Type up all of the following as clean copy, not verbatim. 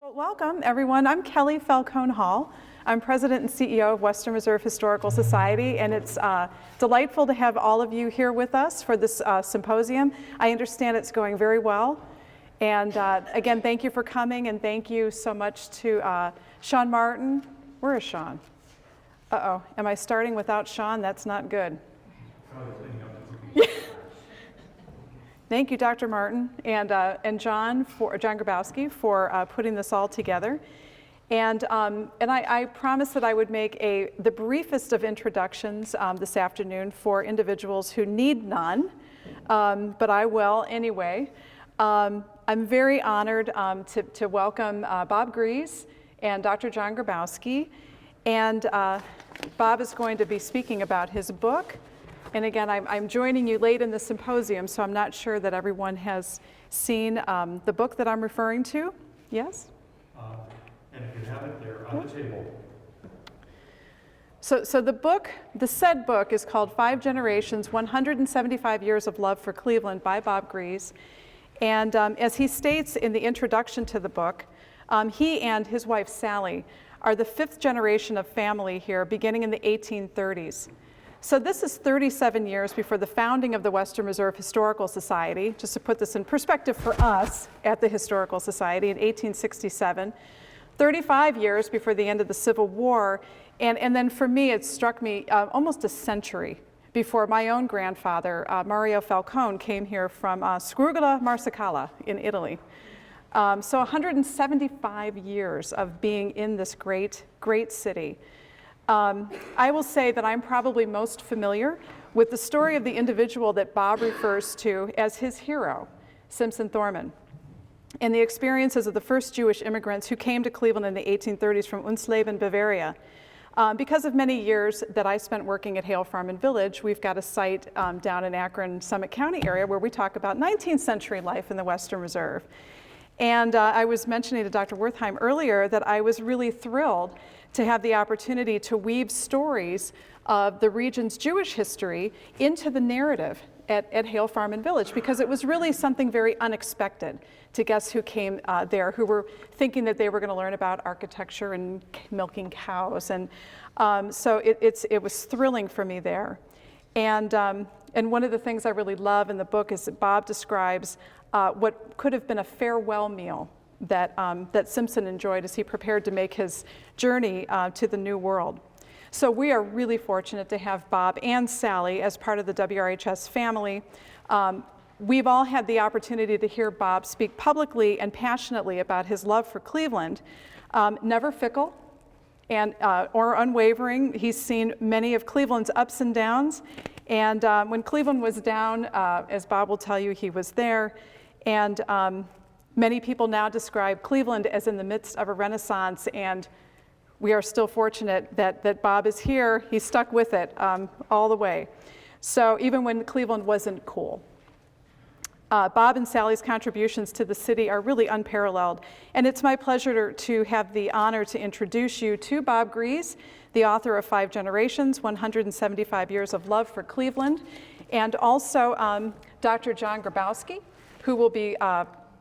Well, welcome, everyone. I'm Kelly Falcone Hall. I'm President and CEO of Western Reserve Historical Society, and it's delightful to have all of you here with us for this symposium. I understand it's going very well. And again, thank you for coming, and thank you so much to Sean Martin. Where is Sean? Uh-oh, am I starting without Sean? That's not good. Thank you, Dr. Martin, and John Grabowski for putting this all together. And I promised that I would make the briefest of introductions this afternoon for individuals who need none, but I will anyway. I'm very honored to welcome Bob Gries and Dr. John Grabowski. And Bob is going to be speaking about his book. And again, I'm joining you late in the symposium, so I'm not sure that everyone has seen the book that I'm referring to. Yes? And if you have it, they're on the table. So the said book is called 5 Generations, 175 Years of Love for Cleveland by Bob Gries. And as he states in the introduction to the book, he and his wife Sally are the 5th generation of family here, beginning in the 1830s. So this is 37 years before the founding of the Western Reserve Historical Society, just to put this in perspective for us at the Historical Society in 1867, 35 years before the end of the Civil War, and then for me, it struck me almost a century before my own grandfather, Mario Falcone, came here from Sgrugula Marsicala in Italy. So 175 years of being in this great, great city. I will say that I'm probably most familiar with the story of the individual that Bob refers to as his hero, Simpson Thorman, and the experiences of the first Jewish immigrants who came to Cleveland in the 1830s from Unsleben, Bavaria. Because of many years that I spent working at Hale Farm and Village, we've got a site down in Akron, Summit County area where we talk about 19th century life in the Western Reserve. And I was mentioning to Dr. Wertheim earlier that I was really thrilled to have the opportunity to weave stories of the region's Jewish history into the narrative at Hale Farm and Village, because it was really something very unexpected to guests who came there who were thinking that they were going to learn about architecture and milking cows. And so it was thrilling for me there. And one of the things I really love in the book is that Bob describes what could have been a farewell meal that Simpson enjoyed as he prepared to make his journey to the New World. So we are really fortunate to have Bob and Sally as part of the WRHS family. We've all had the opportunity to hear Bob speak publicly and passionately about his love for Cleveland, never fickle and or unwavering. He's seen many of Cleveland's ups and downs, and when Cleveland was down, as Bob will tell you, he was there. And many people now describe Cleveland as in the midst of a renaissance, and we are still fortunate that Bob is here. He stuck with it all the way. So even when Cleveland wasn't cool. Bob and Sally's contributions to the city are really unparalleled, and it's my pleasure to have the honor to introduce you to Bob Gries, the author of 5 Generations, 175 Years of Love for Cleveland, and also Dr. John Grabowski, who will be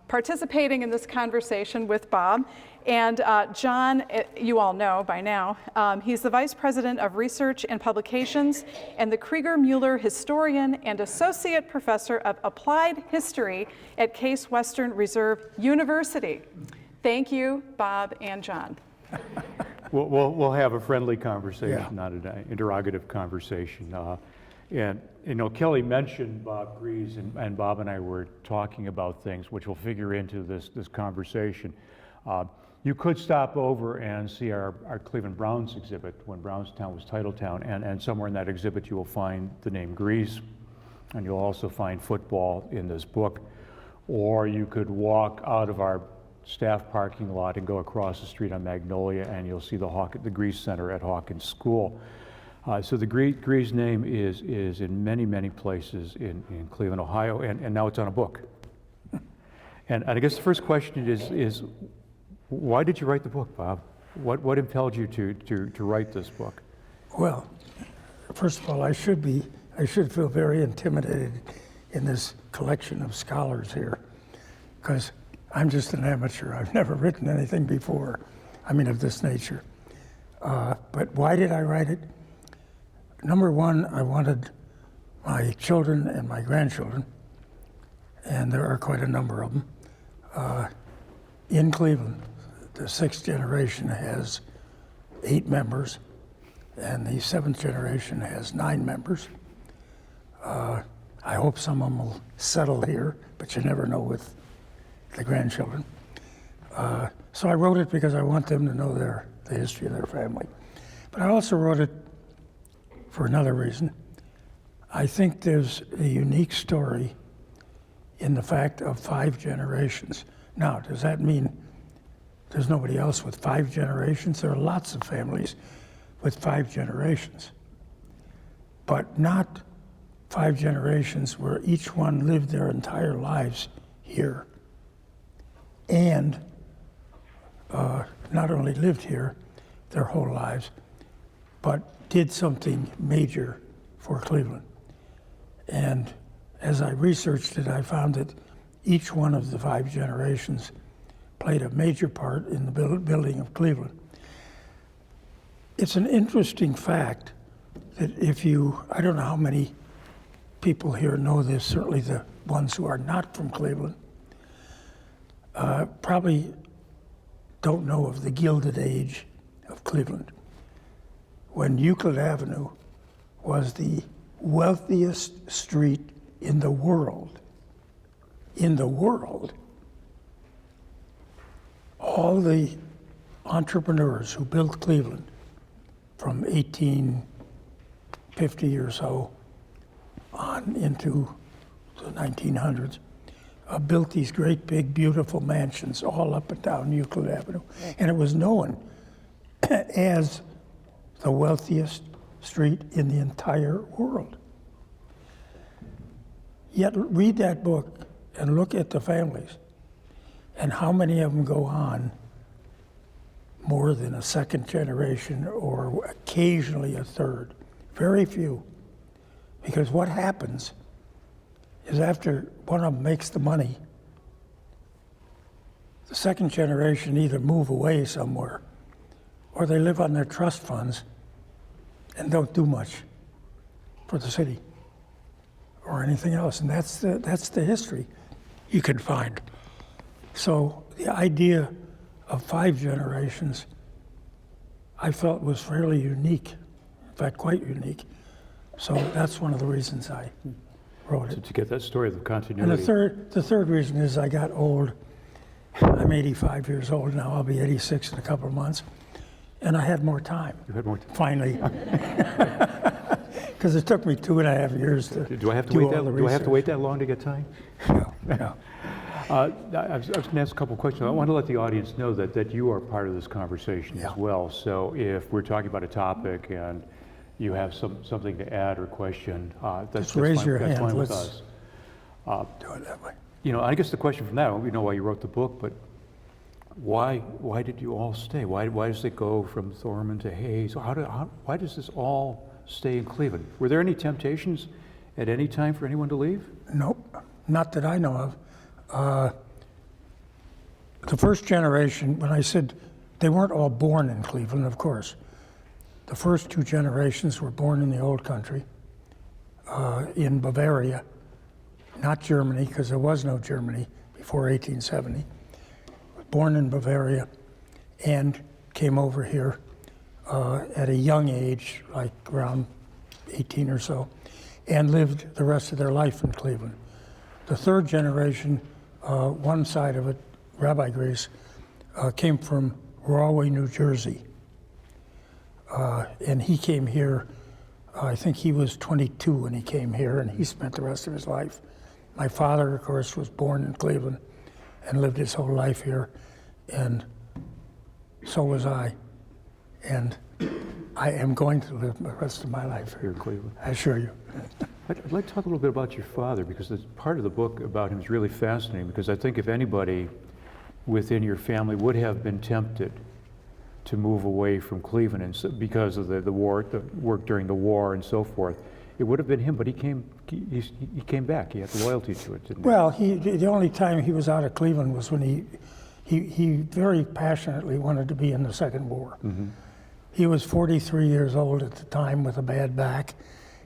participating in this conversation with Bob. And John, you all know by now, he's the Vice President of Research and Publications and the Krieger Mueller Historian and Associate Professor of Applied History at Case Western Reserve University. Thank you, Bob and John. We'll have a friendly conversation, Yeah. not an interrogative conversation. And you know, Kelly mentioned Bob Gries, and Bob and I were talking about things which will figure into this conversation. You could stop over and see our Cleveland Browns exhibit when Brownstown was Titletown, and somewhere in that exhibit you will find the name Gries, and you'll also find football in this book. Or you could walk out of our staff parking lot and go across the street on Magnolia, and you'll see the Gries Center at Hawkins School. So the Gries name is in many, many places in Cleveland, Ohio, and now it's on a book. And I guess the first question is why did you write the book, Bob? What impelled you to write this book? Well, first of all, I should feel very intimidated in this collection of scholars here, because I'm just an amateur. I've never written anything before, I mean, of this nature. But why did I write it? Number one, I wanted my children and my grandchildren, and there are quite a number of them, in Cleveland. The sixth generation has 8 members, and the 7th generation has 9 members. I hope some of them will settle here, but you never know with the grandchildren. So I wrote it because I want them to know the history of their family. But I also wrote it for another reason. I think there's a unique story in the fact of 5 generations. Now, does that mean there's nobody else with 5 generations? There are lots of families with 5 generations, but not 5 generations where each one lived their entire lives here, and not only lived here their whole lives, but did something major for Cleveland. And as I researched it, I found that each one of the 5 generations played a major part in the building of Cleveland. It's an interesting fact that I don't know how many people here know this, certainly the ones who are not from Cleveland, probably don't know of the Gilded Age of Cleveland, when Euclid Avenue was the wealthiest street in the world. In the world. All the entrepreneurs who built Cleveland from 1850 or so on into the 1900s, built these great big beautiful mansions all up and down Euclid Avenue. And it was known as the wealthiest street in the entire world. Yet read that book and look at the families and how many of them go on more than a 2nd generation or occasionally a 3rd. Very few. Because what happens is after one of them makes the money, the 2nd generation either move away somewhere or they live on their trust funds and don't do much for the city or anything else. And that's the history you can find. So the idea of 5 generations, I felt was fairly unique, in fact, quite unique. So that's one of the reasons I wrote it. To get that story of the continuity. And the third reason is I got old. I'm 85 years old now. I'll be 86 in a couple of months. And I had more time. You had more time. Finally. Because it took me 2.5 years to Do I have to do wait all that? the Do I have to research. wait that long to get time? No. I was going to ask a couple of questions. I want to let the audience know that you are part of this conversation as well. So if we're talking about a topic and you have something to add or question, that's raise fine, your that's hand. fine with Let's us. do it that way. You know, I guess the question from that, we know why you wrote the book, but why did you all stay? Why does it go from Thorman to Hayes? Why does this all stay in Cleveland? Were there any temptations at any time for anyone to leave? Nope, not that I know of. The first generation, when I said they weren't all born in Cleveland, of course. The first 2 generations were born in the old country, in Bavaria, not Germany, because there was no Germany before 1870. Born in Bavaria and came over here at a young age, like around 18 or so, and lived the rest of their life in Cleveland. The 3rd generation, one side of it, Rabbi Gries, came from Rahway, New Jersey. And he came here, I think he was 22 when he came here, and he spent the rest of his life. My father, of course, was born in Cleveland and lived his whole life here, and so was I. And I am going to live the rest of my life Here in Cleveland. I assure you. I'd like to talk a little bit about your father, because this part of the book about him is really fascinating, because I think if anybody within your family would have been tempted to move away from Cleveland and because of the war, the work during the war and so forth, it would have been him, but he came back. He had loyalty to it, didn't he? Well, the only time he was out of Cleveland was when he very passionately wanted to be in the Second War. He was 43 years old at the time with a bad back,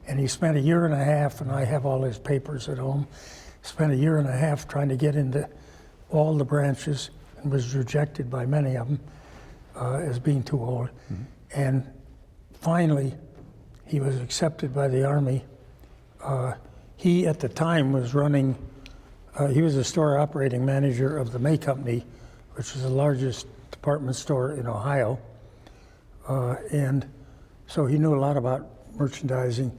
and he spent a year and a half, and I have all his papers at home, spent a year and a half trying to get into all the branches and was rejected by many of them as being too old. And finally, he was accepted by the Army. He, at the time, was running, he was a store operating manager of the May Company, which is the largest department store in Ohio. And so he knew a lot about merchandising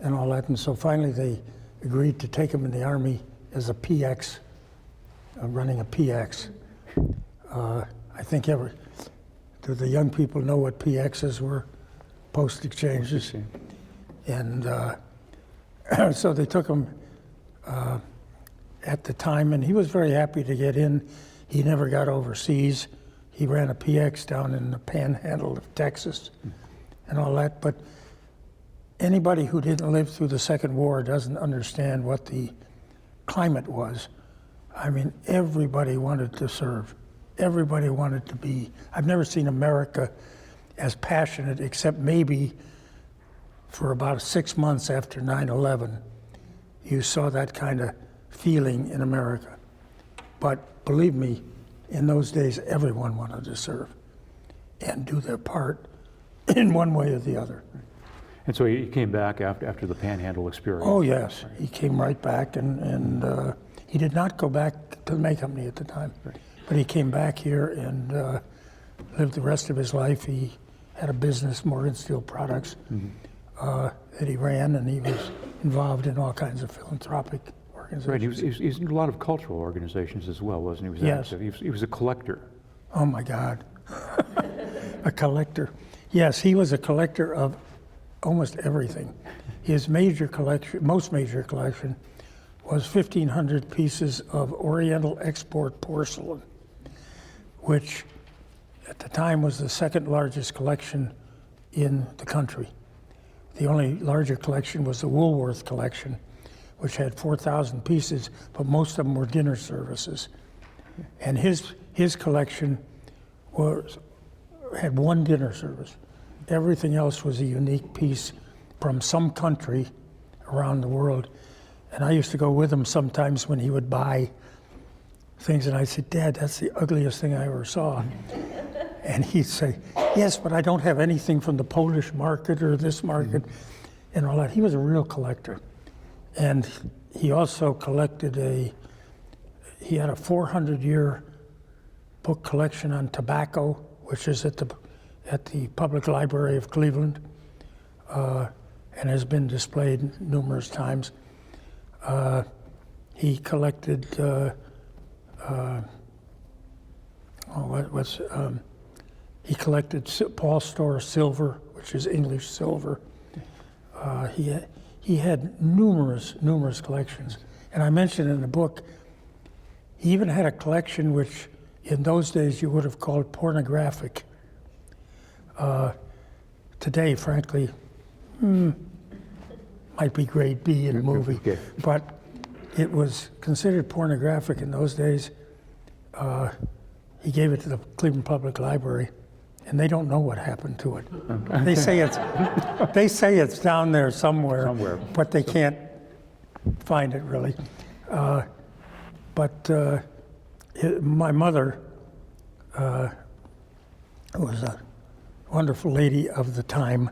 and all that. And so finally they agreed to take him in the Army as a PX, running a PX. I think do the young people know what PXs were? Post exchanges. And so they took him at the time, and he was very happy to get in. He never got overseas. He ran a PX down in the panhandle of Texas and all that. But anybody who didn't live through the Second War doesn't understand what the climate was. I mean, everybody wanted to serve. Everybody wanted to be. I've never seen America as passionate, except maybe for about 6 months after 9/11. You saw that kind of feeling in America. But believe me, in those days, everyone wanted to serve and do their part in one way or the other. And so he came back after the Panhandle experience. Oh, yes. He came right back, and he did not go back to the May Company at the time. Right. But he came back here and lived the rest of his life. He had a business, Morgan Steel Products, that he ran, and he was involved in all kinds of philanthropic organizations. Right, he was in a lot of cultural organizations as well, wasn't he? He was Yes. active. He was a collector. Oh, my God. A collector. Yes, he was a collector of almost everything. His major collection, most major collection, was 1,500 pieces of Oriental export porcelain, which at the time was the second largest collection in the country. The only larger collection was the Woolworth collection, which had 4,000 pieces, but most of them were dinner services. And his collection had one dinner service. Everything else was a unique piece from some country around the world. And I used to go with him sometimes when he would buy things, and I'd say, "Dad, that's the ugliest thing I ever saw." And he'd say, "Yes, but I don't have anything from the Polish market or this market," and all that. He was a real collector. And he also collected he had a 400-year book collection on tobacco, which is at the Public Library of Cleveland, and has been displayed numerous times. He collected he collected Paul Storer silver, which is English silver. He had numerous collections, and I mentioned in the book he even had a collection which in those days you would have called pornographic. Today, frankly, might be grade B in a movie, Okay. but it was considered pornographic in those days. He gave it to the Cleveland Public Library, and they don't know what happened to it. They say it's down there somewhere, but they can't find it really. But my mother, who was a wonderful lady of the time,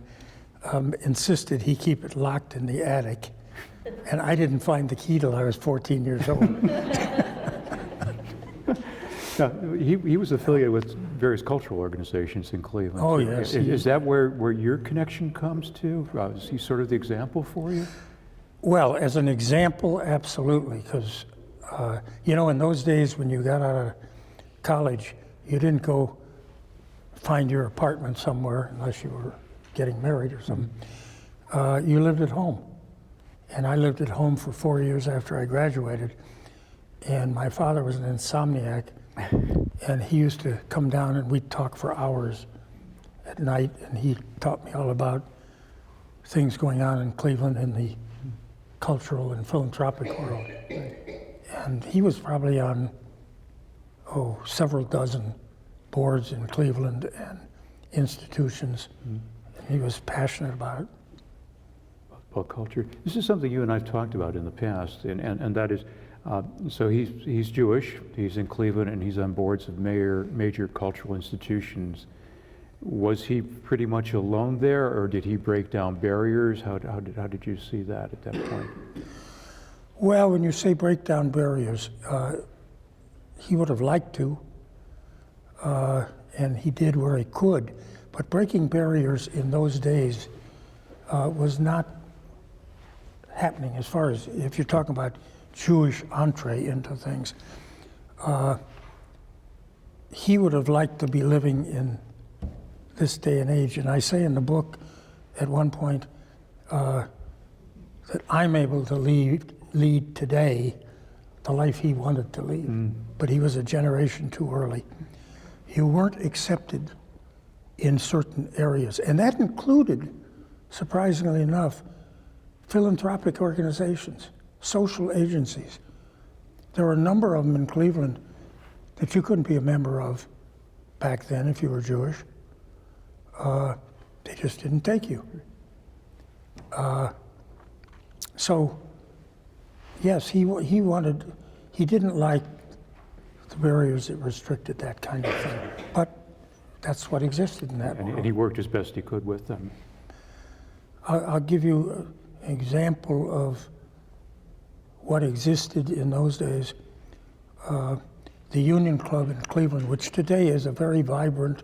insisted he keep it locked in the attic, and I didn't find the key till I was 14 years old. Now, he was affiliated with various cultural organizations in Cleveland. Oh, yes. Is that where your connection comes to? Is he sort of the example for you? Well, as an example, absolutely, because in those days when you got out of college, you didn't go find your apartment somewhere unless you were getting married or something. You lived at home. And I lived at home for 4 years after I graduated. And my father was an insomniac, and he used to come down and we'd talk for hours at night, and he taught me all about things going on in Cleveland in the cultural and philanthropic world. And he was probably on, several dozen boards in Cleveland and institutions. And he was passionate about it. About culture. This is something you and I've talked about in the past, and that is, so he's Jewish, he's in Cleveland, and he's on boards of major cultural institutions. Was he pretty much alone there, or did he break down barriers? How did you see that at that point? Well, when you say break down barriers, he would have liked to, and he did where he could, but breaking barriers in those days was not happening as far as if you're talking about Jewish entree into things. He would have liked to be living in this day and age, and I say in the book at one point that I'm able to lead today the life he wanted to lead, but he was a generation too early. You weren't accepted in certain areas, and that included, surprisingly enough, philanthropic organizations, social agencies. There were a number of them in Cleveland that you couldn't be a member of back then if you were Jewish. They just didn't take you. So, yes, he didn't like the barriers that restricted that kind of thing, but that's what existed in that world. And he worked as best he could with them. I'll give you an example of what existed in those days. The Union Club in Cleveland, which today is a very vibrant,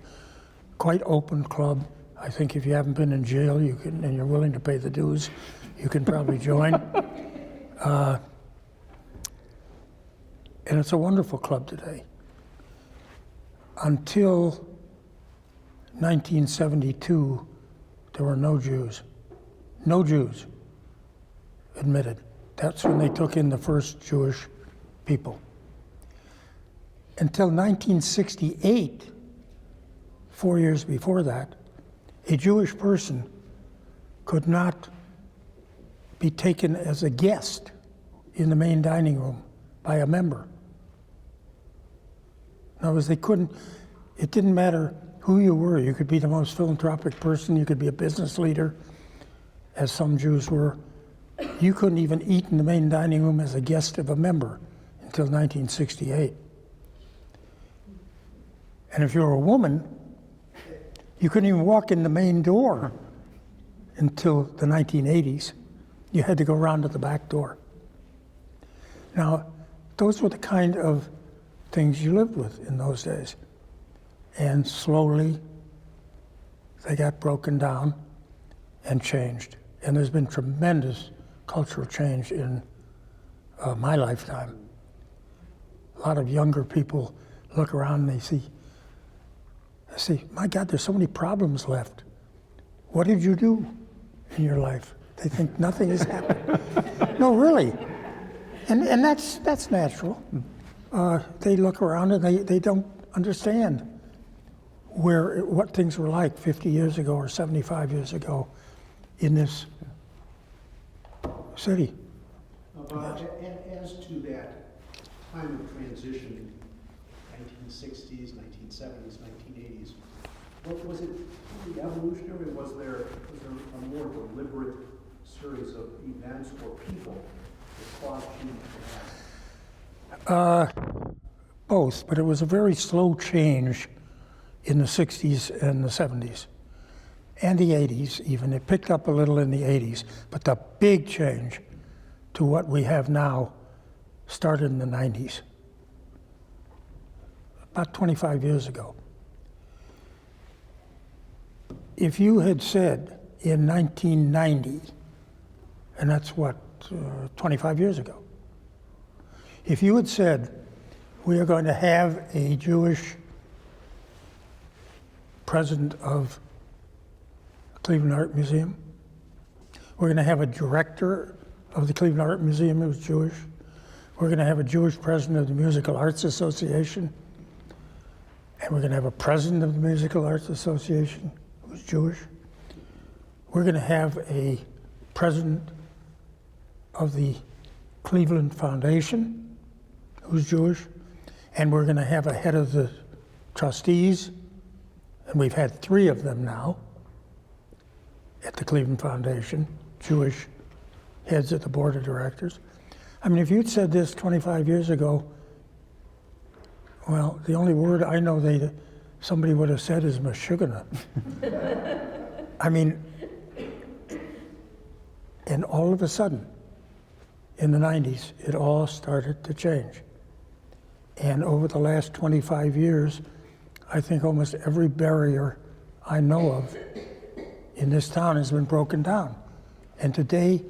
quite open club. I think if you haven't been in jail, and you're willing to pay the dues, you can probably join. And it's a wonderful club today. Until 1972, there were no Jews. No Jews admitted. That's when they took in the first Jewish people. Until 1968, 4 years before that, a Jewish person could not be taken as a guest in the main dining room by a member. In other words, they couldn't, it didn't matter who you were. You could be the most philanthropic person, you could be a business leader, as some Jews were. You couldn't even eat in the main dining room as a guest of a member until 1968. And if you were a woman, you couldn't even walk in the main door until the 1980s. You had to go around to the back door. Now, those were the kind of things you lived with in those days. And slowly, they got broken down and changed. And there's been tremendous cultural change in my lifetime. A lot of younger people look around and they say, my God, there's so many problems left. What did you do in your life? They think nothing has happened. No, really. And that's natural. They look around and they don't understand what things were like 50 years ago or 75 years ago in this city. Bob, as to that time of transition, 1960s, 1970s, 1980s, what was it the evolutionary? Was there a more deliberate series of events or people that caused you to have? Both, but it was a very slow change in the 60s and the 70s. And the 80s even. It picked up a little in the 80s, but the big change to what we have now started in the 90s, about 25 years ago. If you had said in 1990, and that's what, 25 years ago, if you had said, we are going to have a Jewish president of Cleveland Art Museum, we're going to have a director of the Cleveland Art Museum who's Jewish, we're going to have a Jewish president of the Musical Arts Association, and we're going to have a president of the Musical Arts Association who's Jewish, we're going to have a president of the Cleveland Foundation who's Jewish, and we're going to have a head of the trustees, and we've had 3 of them now at the Cleveland Foundation, Jewish heads of the board of directors. I mean, if you'd said this 25 years ago, well, the only word I know somebody would have said is Meshuggah. I mean, and all of a sudden, in the 90s, it all started to change. And over the last 25 years, I think almost every barrier I know of in this town has been broken down. And today,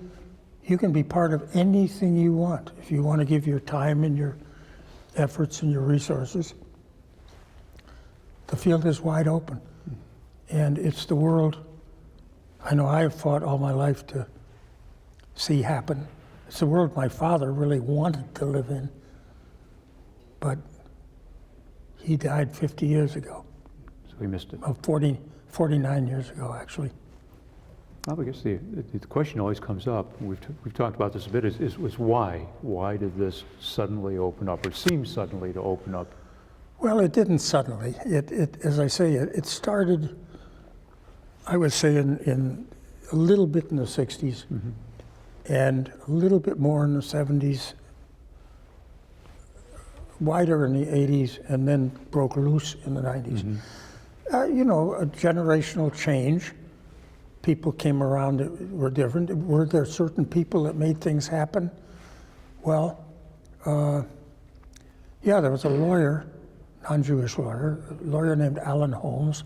you can be part of anything you want. If you want to give your time and your efforts and your resources, the field is wide open. And it's the world I know I have fought all my life to see happen. It's the world my father really wanted to live in, but he died 50 years ago. So we missed it. 49 years ago, actually. Well, I guess the question always comes up, we've talked about this a bit, is why? Why did this suddenly open up, or seem suddenly to open up? Well, it didn't suddenly. As I say, it started, I would say, in a little bit in the 60s, and a little bit more in the 70s, wider in the 80s, and then broke loose in the 90s. You know, a generational change. People came around that were different. Were there certain people that made things happen? Well, yeah, there was a lawyer, non-Jewish lawyer, a lawyer named Alan Holmes.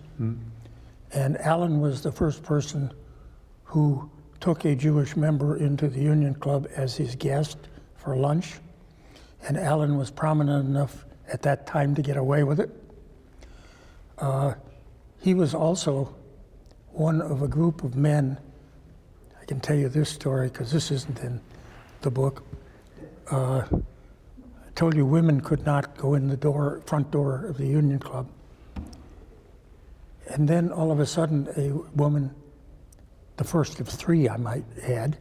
And Alan was the first person who took a Jewish member into the Union Club as his guest for lunch. And Alan was prominent enough at that time to get away with it. He was also one of a group of men. I can tell you this story because this isn't in the book. I told you women could not go in the front door of the Union Club. And then all of a sudden, a woman, the first of 3 I might add,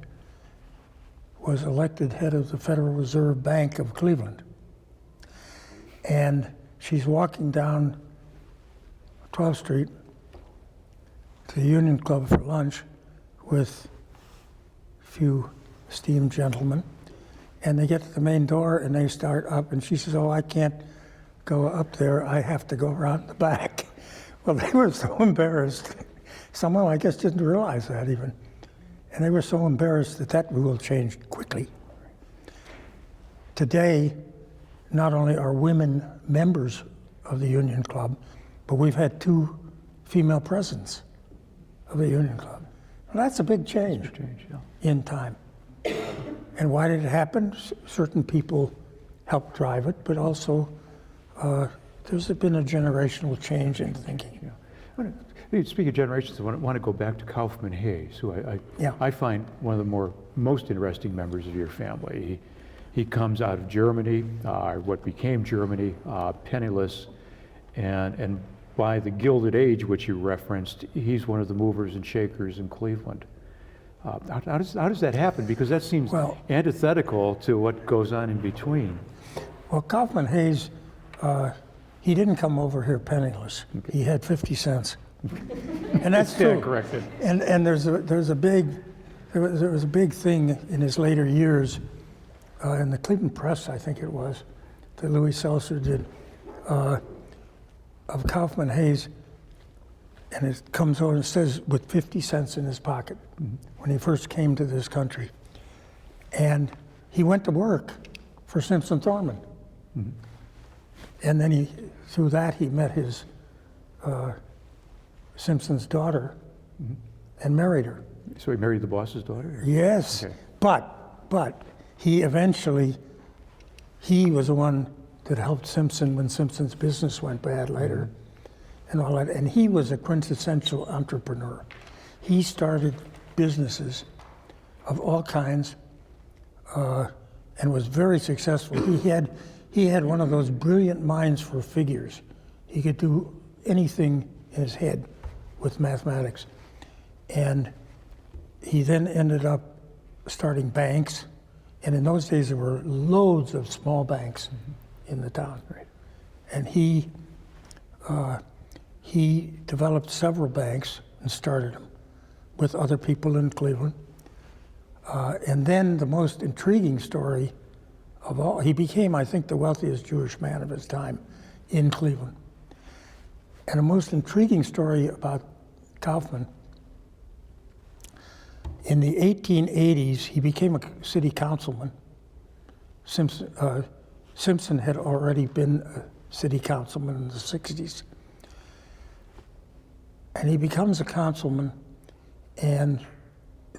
was elected head of the Federal Reserve Bank of Cleveland. And she's walking down 12th Street to the Union Club for lunch with a few esteemed gentlemen. And they get to the main door and they start up, and she says, "Oh, I can't go up there, I have to go around the back." Well, they were so embarrassed. Someone, I guess, didn't realize that even. And they were so embarrassed that rule changed quickly. Today, not only are women members of the Union Club, but we've had 2 female presidents of the Union Club. Well, that's a big change, in time. And why did it happen? Certain people helped drive it, but also there's been a generational change in thinking. Speaking of generations, I want to go back to Kaufman Hayes, who I find one of the most interesting members of your family. He comes out of Germany, what became Germany, penniless, and by the Gilded Age, which you referenced, he's one of the movers and shakers in Cleveland. How does that happen? Because that seems antithetical to what goes on in between. Well, Kaufman Hayes, he didn't come over here penniless. Okay. He had 50 cents. And that's true. Corrected. And there was a big thing in his later years in the Cleveland Press, I think it was, that Louis Seltzer did, of Kaufman Hayes, and it comes over and says with 50 cents in his pocket when he first came to this country. And he went to work for Simpson Thorman. And then through that he met his Simpson's daughter and married her. So he married the boss's daughter? Yes, okay. But he eventually, he was the one that helped Simpson when Simpson's business went bad later and all that. And he was a quintessential entrepreneur. He started businesses of all kinds and was very successful. He had one of those brilliant minds for figures. He could do anything in his head with mathematics. And he then ended up starting banks, and in those days there were loads of small banks in the town. Right. And he developed several banks and started them with other people in Cleveland. And then the most intriguing story of all, he became, I think, the wealthiest Jewish man of his time in Cleveland. And the most intriguing story about Kaufman, in the 1880s, he became a city councilman. Simpson had already been a city councilman in the 60s. And he becomes a councilman, and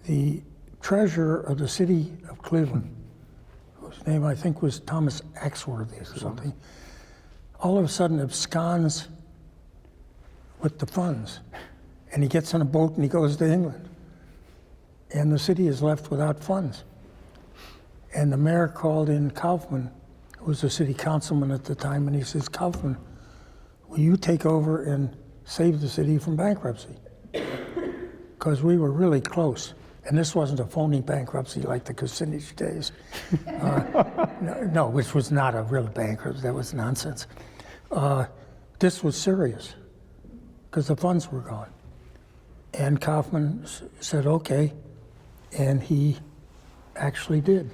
the treasurer of the city of Cleveland, whose name I think was Thomas Axworthy or something, all of a sudden absconds with the funds. And he gets on a boat and he goes to England. And the city is left without funds. And the mayor called in Kaufman, who was a city councilman at the time, and he says, Kaufman, will you take over and save the city from bankruptcy? Because we were really close. And this wasn't a phony bankruptcy like the Kucinich days. No, which was not a real bankruptcy. That was nonsense. This was serious because the funds were gone. And Kaufman said, okay. And he actually did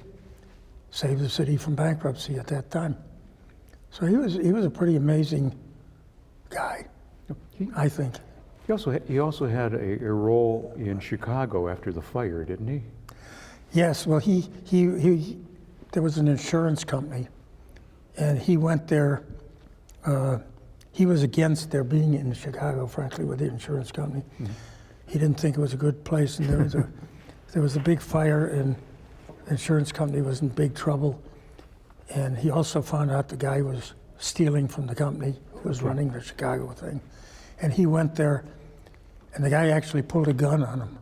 save the city from bankruptcy at that time. So he was a pretty amazing guy, I think. He also had a role in Chicago after the fire, didn't he? Yes, well, there was an insurance company, and he went there. He was against their being in Chicago, frankly, with the insurance company. Mm-hmm. He didn't think it was a good place, and there was a big fire, and the insurance company was in big trouble. And he also found out the guy was stealing from the company who was running the Chicago thing. And he went there, and the guy actually pulled a gun on him.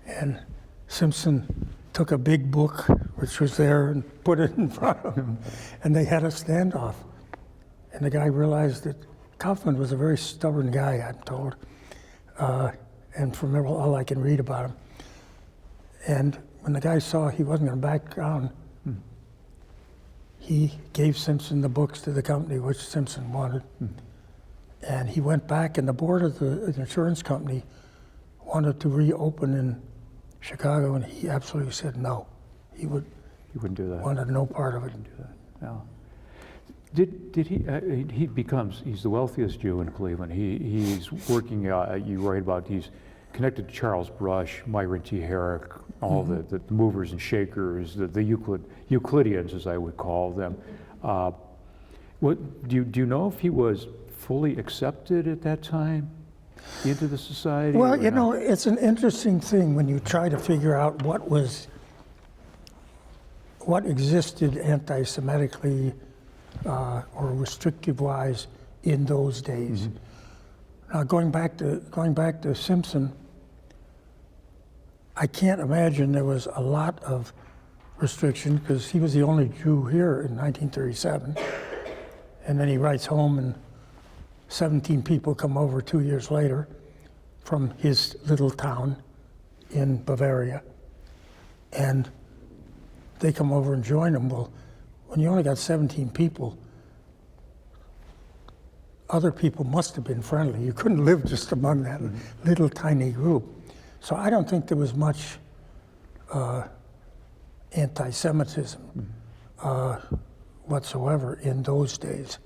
And Simpson took a big book, which was there, and put it in front of him. And they had a standoff. And the guy realized that Kaufman was a very stubborn guy, I'm told. And from all I can read about him. And when the guy saw he wasn't going to back down, he gave Simpson the books to the company, which Simpson wanted. And he went back, and the board of the insurance company wanted to reopen in Chicago, and he absolutely said no. He wouldn't do that. Wanted no part of it. Wouldn't do that. No. Did he? He's the wealthiest Jew in Cleveland. He's working. You write about he's connected to Charles Brush, Myron T. Herrick, all the movers and shakers, the Euclideans, as I would call them. What do you know if he was fully accepted at that time into the society? Well, you know, it's an interesting thing when you try to figure out what existed anti-Semitically or restrictive-wise in those days. Now, going back to Simpson, I can't imagine there was a lot of restriction because he was the only Jew here in 1937, and then he writes home and 17 people come over 2 years later from his little town in Bavaria, and they come over and join him. Well, when you only got 17 people, other people must have been friendly. You couldn't live just among that little tiny group. So I don't think there was much anti-Semitism whatsoever in those days.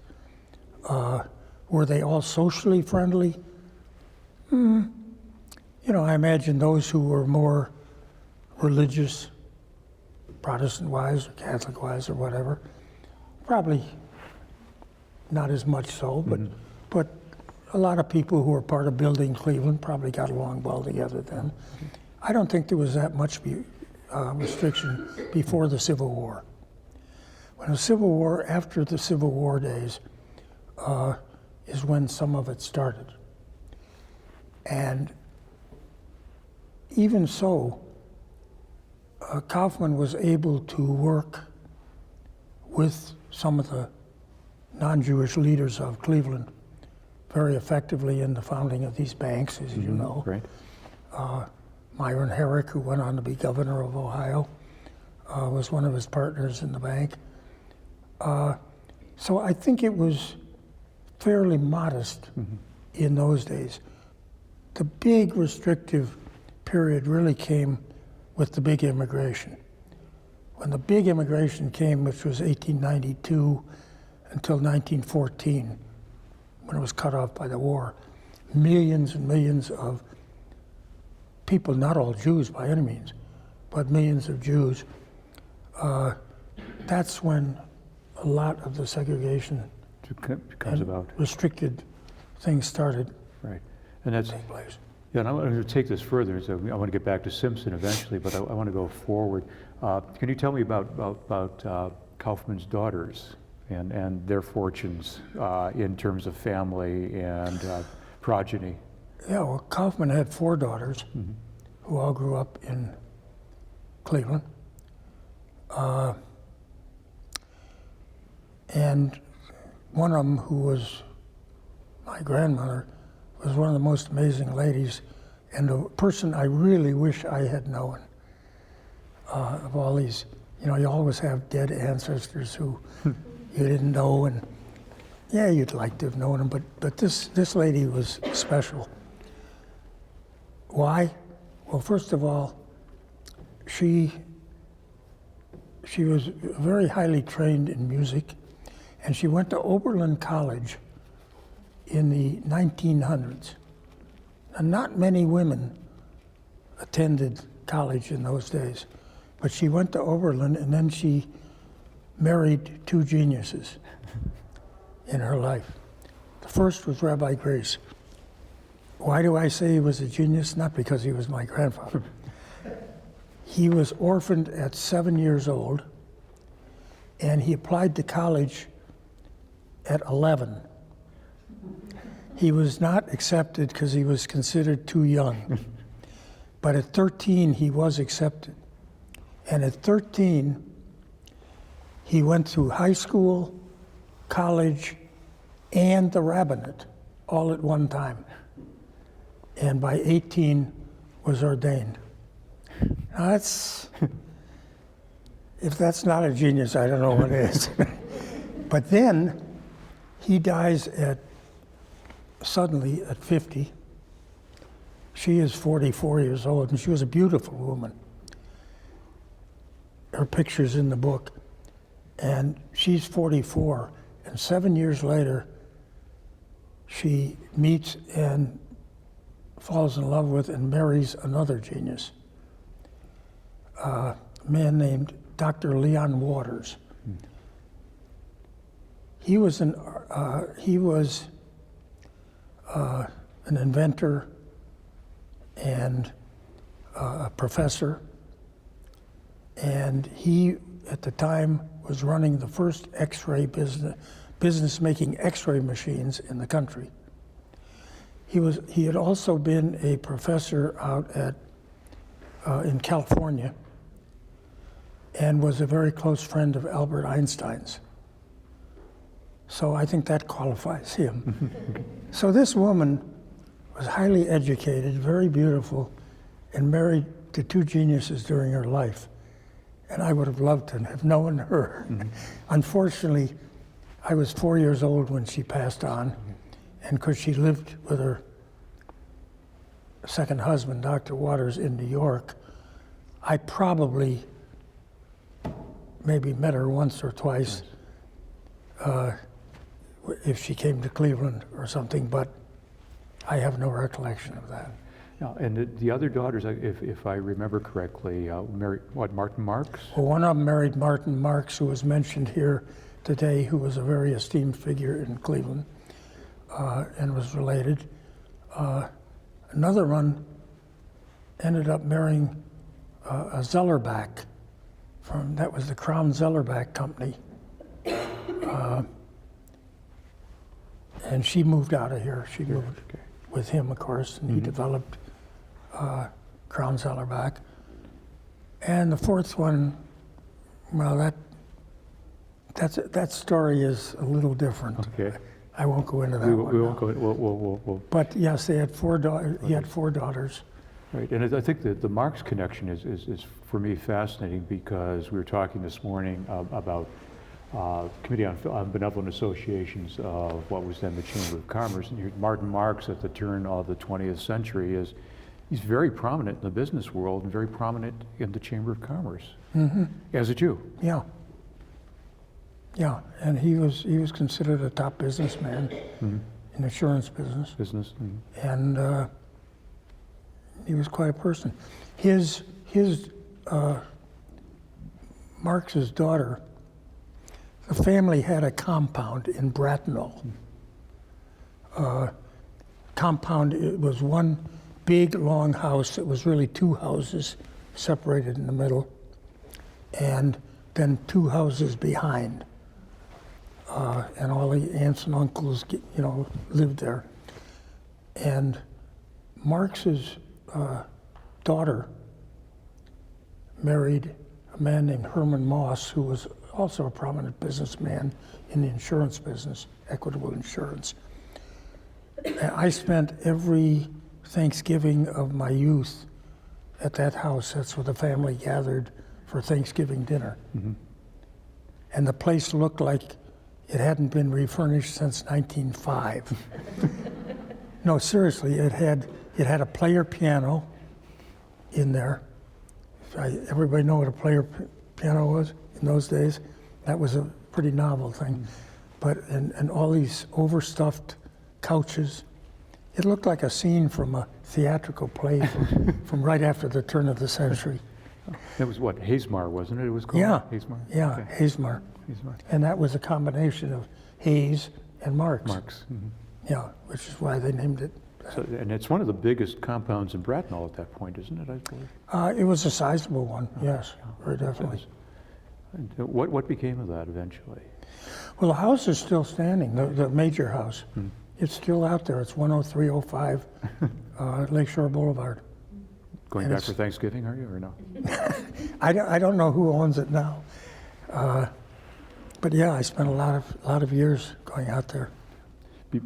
Were they all socially friendly? You know, I imagine those who were more religious, Protestant-wise or Catholic-wise or whatever, probably not as much so, but a lot of people who were part of building Cleveland probably got along well together then. I don't think there was that much restriction before the Civil War. When the Civil War, after the Civil War days, is when some of it started. And even so, Kaufman was able to work with some of the non-Jewish leaders of Cleveland very effectively in the founding of these banks, as you know. Right. Myron Herrick, who went on to be governor of Ohio, was one of his partners in the bank. So I think it was fairly modest in those days. The big restrictive period really came with the big immigration. When the big immigration came, which was 1892 until 1914, when it was cut off by the war, millions and millions of people, not all Jews by any means, but millions of Jews, that's when a lot of the segregation comes about. Restricted things started Right. And that's, to take place. yeah, and I'm going to take this further. So I want to get back to Simpson eventually, but I want to go forward. Can you tell me about Kaufman's daughters and their fortunes in terms of family and progeny? Yeah, well, Kaufman had 4 daughters who all grew up in Cleveland. And one of them, who was my grandmother, was one of the most amazing ladies and a person I really wish I had known. Of all these, you know, you always have dead ancestors who you didn't know, and yeah, you'd like to have known them, but this lady was special. Why? Well, first of all, she was very highly trained in music, and she went to Oberlin College in the 1900s. And not many women attended college in those days, but she went to Oberlin, and then she married 2 geniuses in her life. The first was Rabbi Gries. Why do I say he was a genius? Not because he was my grandfather. He was orphaned at 7 years old, and he applied to college at 11. He was not accepted because he was considered too young. But at 13, he was accepted. And at 13, he went through high school, college, and the rabbinate all at one time. And by 18, was ordained. Now that's, if that's not a genius, I don't know what is. But then he dies suddenly at 50. She is 44 years old, and she was a beautiful woman. Her picture's in the book. And she's 44, and 7 years later, she meets and falls in love with and marries another genius, a man named Dr. Leon Waters. He was an inventor and a professor, and he, at the time, was running the first X-ray business making X-ray machines in the country. He had also been a professor out in California, and was a very close friend of Albert Einstein's. So I think that qualifies him. So this woman was highly educated, very beautiful, and married to 2 geniuses during her life. And I would have loved to have known her. Unfortunately, I was 4 years old when she passed on, and because she lived with her second husband, Dr. Waters, in New York, I probably maybe met her once or twice if she came to Cleveland or something, but I have no recollection of that. Yeah, and the other daughters, if I remember correctly, married, Martin Marks? Well, one of them married Martin Marks, who was mentioned here today, who was a very esteemed figure in Cleveland and was related. Another one ended up marrying a Zellerbach that was the Crown Zellerbach Company. And she moved out of here. She moved with him, of course, and he developed Crown Zellerbach. And the fourth one, well, that story is a little different. Okay. I won't go into that We one won't now. go, we'll But yes, they had 4 daughters. He had 4 daughters. Right, and I think that the Marx connection is for me fascinating, because we were talking this morning about Committee on Benevolent Associations of what was then the Chamber of Commerce, and Martin Marx at the turn of the 20th century he's very prominent in the business world and very prominent in the Chamber of Commerce as a Jew. Yeah. Yeah, and he was considered a top businessman in the insurance business. And he was quite a person. His Marx's daughter, the family had a compound in Bracknell. Compound, it was one big long house. It was really two houses separated in the middle, and then two houses behind. And all the aunts and uncles, lived there. And Marx's daughter married a man named Herman Moss, who was also a prominent businessman in the insurance business, Equitable Insurance. And I spent every Thanksgiving of my youth at that house. That's where the family gathered for Thanksgiving dinner. And the place looked like it hadn't been refurnished since 1905. No, seriously, it had a player piano in there. Everybody know what a player piano was in those days? That was a pretty novel thing. But and all these overstuffed couches. It looked like a scene from a theatrical play from right after the turn of the century. It was what, Hazemar, wasn't it? It was called Hazemar? Yeah, Okay. Hazemar. And that was a combination of Hayes and Marx. Yeah, which is why they named it. So, and it's one of the biggest compounds in Bracknell at that point, isn't it, I believe? It was a sizable one, yes, very definitely. And what became of that eventually? Well, the house is still standing, the major house. It's still out there. It's 10305 Lakeshore Boulevard. Going back for Thanksgiving, are you, or no? I don't know who owns it now. But yeah, I spent a lot of years going out there.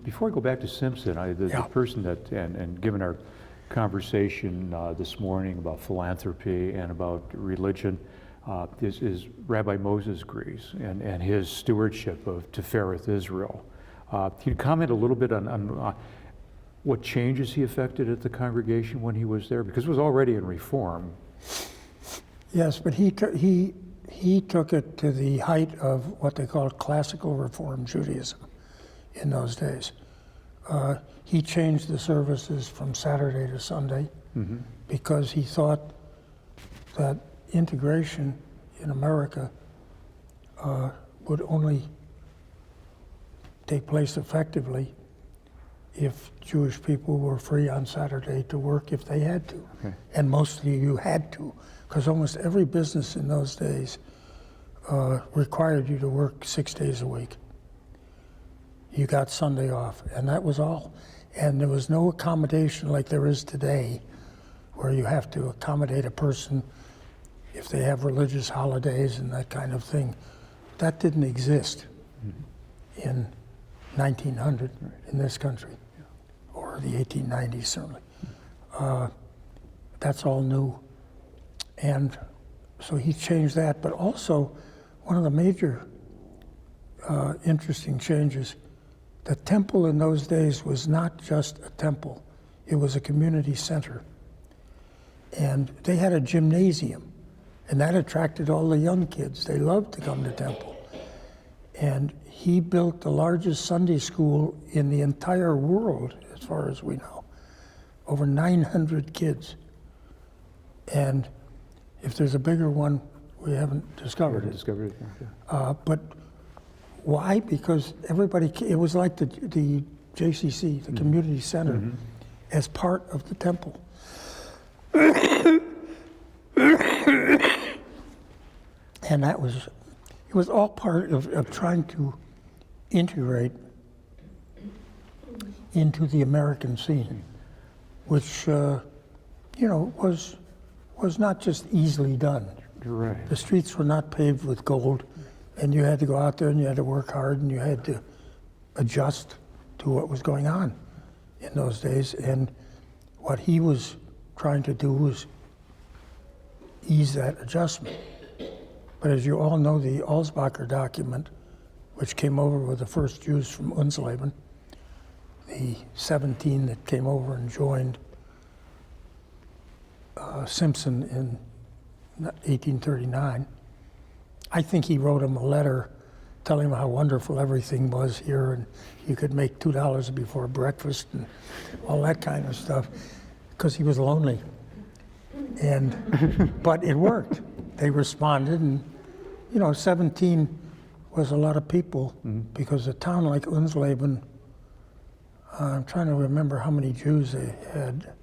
Before I go back to Simpson, the person that, and given our conversation this morning about philanthropy and about religion, is Rabbi Moses Gries and his stewardship of Tifereth Israel. Can you comment a little bit on what changes he effected at the congregation when he was there? Because it was already in reform. Yes, but he took it to the height of what they called classical Reform Judaism in those days. He changed the services from Saturday to Sunday because he thought that integration in America would only take place effectively if Jewish people were free on Saturday to work if they had to. Okay. And mostly you had to, because almost every business in those days required you to work 6 days a week. You got Sunday off, and that was all. And there was no accommodation like there is today, where you have to accommodate a person if they have religious holidays and that kind of thing. That didn't exist in 1900 in this country, or the 1890s certainly. That's all new. And so he changed that, but also one of the major interesting changes, the temple in those days was not just a temple, it was a community center. And they had a gymnasium, and that attracted all the young kids. They loved to come to temple. And he built the largest Sunday school in the entire world, as far as we know. Over 900 kids. And if there's a bigger one, we haven't discovered it. But why? Because everybody, it was like the JCC, the community center, as part of the temple. And it was all part of trying to integrate into the American scene, which, was not just easily done. You're right. The streets were not paved with gold, and you had to go out there and you had to work hard and you had to adjust to what was going on in those days. And what he was trying to do was ease that adjustment. But as you all know, the Alsbacher document, which came over with the first Jews from Unsleben, the 17 that came over and joined Simpson in 1839, I think he wrote him a letter telling him how wonderful everything was here, and you could make $2 before breakfast and all that kind of stuff, because he was lonely. And but it worked. They responded, and 17 was a lot of people, because a town like Unsleben, I'm trying to remember how many Jews they had.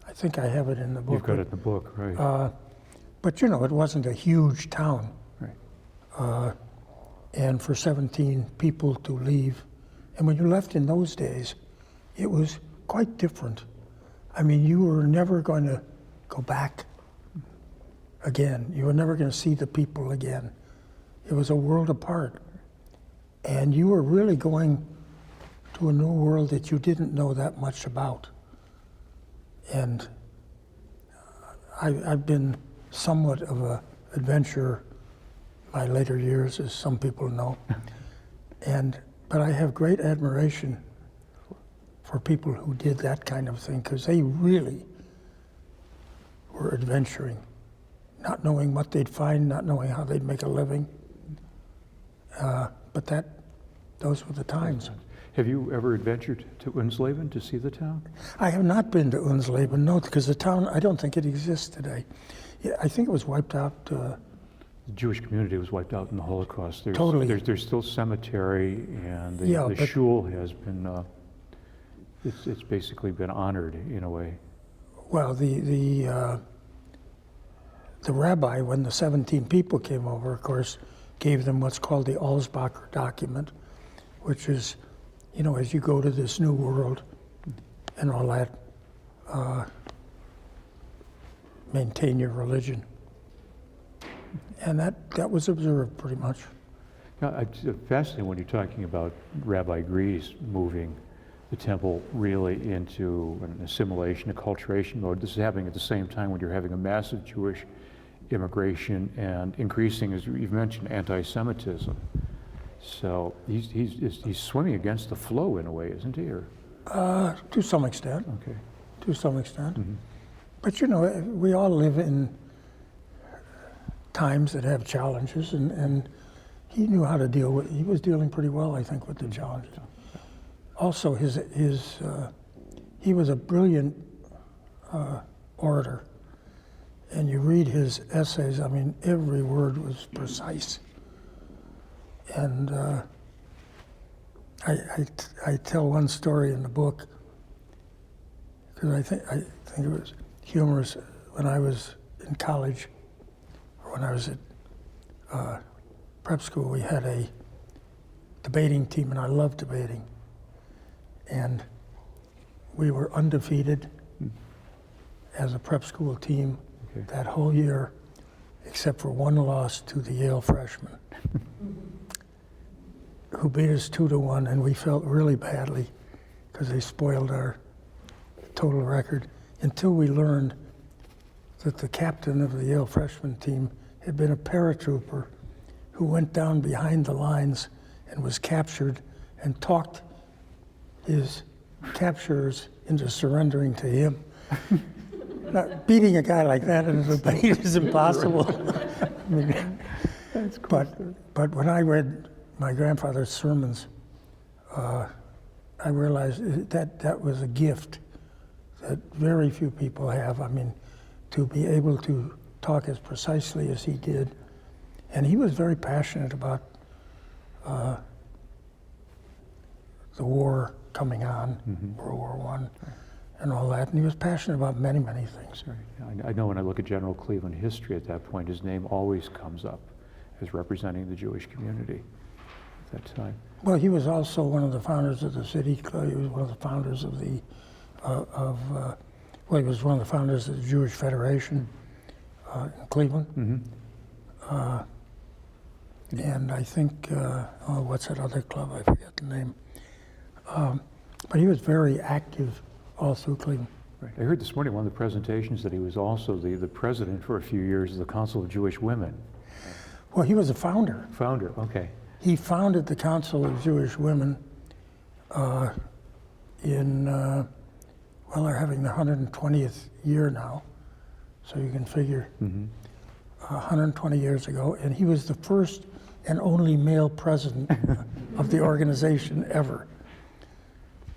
I think I have it in the book. You've got it in the book, right? But it wasn't a huge town. Right. And for 17 people to leave, and when you left in those days, it was quite different. I mean, you were never going to go back again. You were never going to see the people again. It was a world apart. And you were really going to a new world that you didn't know that much about. And I've been somewhat of an adventurer my later years, as some people know. But I have great admiration for people who did that kind of thing, because they really were adventuring, not knowing what they'd find, not knowing how they'd make a living. But those were the times. Have you ever adventured to Unsleben to see the town? I have not been to Unsleben, no, because the town, I don't think it exists today. Yeah, I think it was wiped out. The Jewish community was wiped out in the Holocaust. Totally. There's still cemetery, and the but shul has been, it's basically been honored in a way. Well, the rabbi, when the 17 people came over, of course, gave them what's called the Alsbacher document, which is, as you go to this new world and all that, maintain your religion. And that was observed pretty much. Now, it's fascinating when you're talking about Rabbi Gries moving the temple really into an assimilation, acculturation mode. This is happening at the same time when you're having a massive Jewish immigration and increasing, as you've mentioned, anti-Semitism. So he's swimming against the flow in a way, isn't he? Or? To some extent. Okay. To some extent. Mm-hmm. But we all live in times that have challenges, and he knew how to deal with. He was dealing pretty well, I think, with the challenges. Also, he was a brilliant orator, and you read his essays. I mean, every word was precise. And I tell one story in the book, because I think it was humorous. When I was in college, or when I was at prep school, we had a debating team, and I loved debating. And we were undefeated as a prep school team that whole year, except for one loss to the Yale freshmen, who beat us 2-1, and we felt really badly because they spoiled our total record, until we learned that the captain of the Yale freshman team had been a paratrooper who went down behind the lines and was captured and talked his capturers into surrendering to him. Now, beating a guy like that in a debate is impossible. I mean, That's cool. But when I read my grandfather's sermons, I realized that was a gift that very few people have. I mean, to be able to talk as precisely as he did. And he was very passionate about the war coming on, World War I, and all that. And he was passionate about many, many things. Right. I know when I look at General Cleveland history at that point, his name always comes up as representing the Jewish community at that time. Well, he was also one of the founders of the city. He was one of the founders of the, he was one of the founders of the Jewish Federation in Cleveland. And I think, what's that other club? I forget the name. But he was very active all through Cleveland. Right. I heard this morning one of the presentations that he was also the president for a few years of the Council of Jewish Women. Well, he was a founder. Founder, okay. He founded the Council of Jewish Women well, they're having the 120th year now, so you can figure 120 years ago, and he was the first and only male president of the organization ever.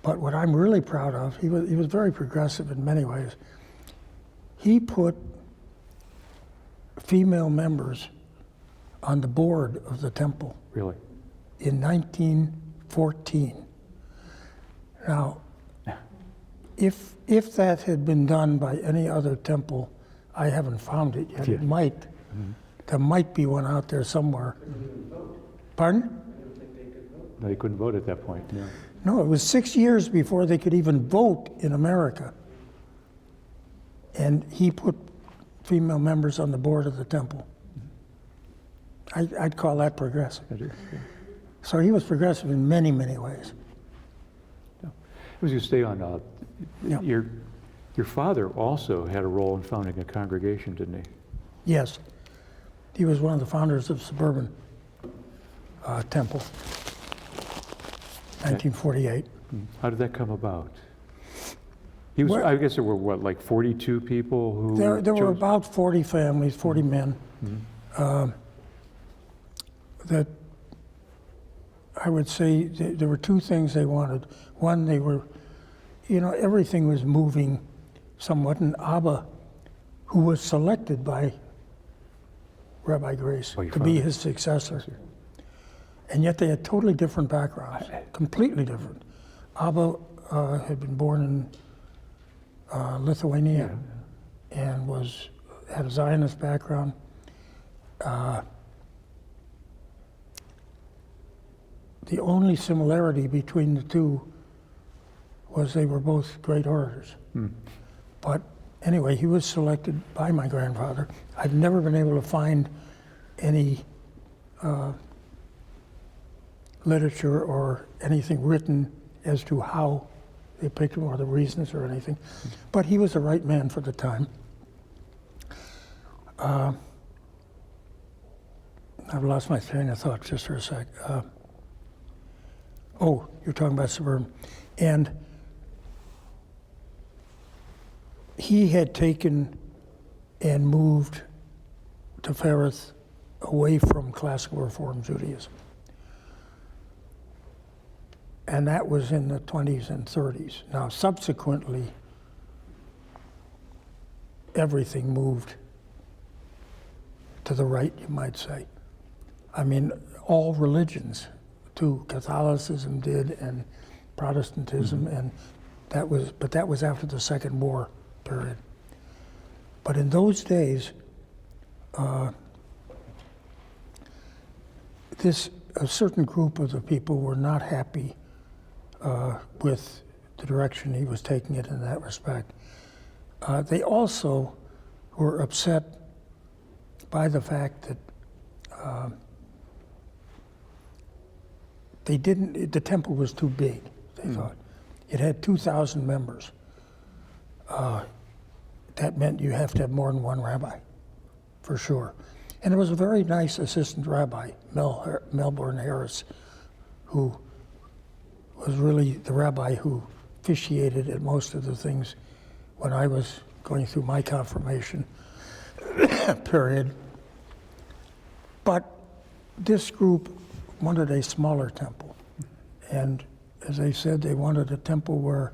But what I'm really proud of, he was very progressive in many ways. He put female members on the board of the temple. Really? In 1914. Now, if that had been done by any other temple, I haven't found it yet. Yeah. It might. There might be one out there somewhere. Pardon? No, they couldn't vote at that point, no. No, it was 6 years before they could even vote in America. And he put female members on the board of the temple. I'd call that progressive. I do, yeah. So he was progressive in many, many ways. I was going to stay on, Yeah. your father also had a role in founding a congregation, didn't he? Yes. He was one of the founders of Suburban Temple, 1948. How did that come about? He was, Well- I guess there were, what, like 42 people who There were chose- about 40 families, 40 men, that I would say there were two things they wanted. One, they were, everything was moving somewhat, and Abba, who was selected by Rabbi Gries Oh, your to be father. his successor, and yet they had totally different backgrounds, completely different. Abba had been born in Lithuania and had a Zionist background. The only similarity between the two was they were both great orators. But anyway, he was selected by my grandfather. I've never been able to find any literature or anything written as to how they picked him or the reasons or anything. But he was the right man for the time. I've lost my train of thought just for a sec. Oh, you're talking about Suburban. And he had taken and moved to Ferreth away from classical Reform Judaism. And that was in the 20s and 30s. Now, subsequently, everything moved to the right, you might say. I mean, all religions, too. Catholicism did, and Protestantism, and that was after the Second War period. But in those days, a certain group of the people were not happy with the direction he was taking it in that respect. They also were upset by the fact that the temple was too big, they thought. It had 2,000 members. That meant you have to have more than one rabbi, for sure. And there was a very nice assistant rabbi, Melbourne Harris, who was really the rabbi who officiated at most of the things when I was going through my confirmation period. But this group wanted a smaller temple. And as I said, they wanted a temple where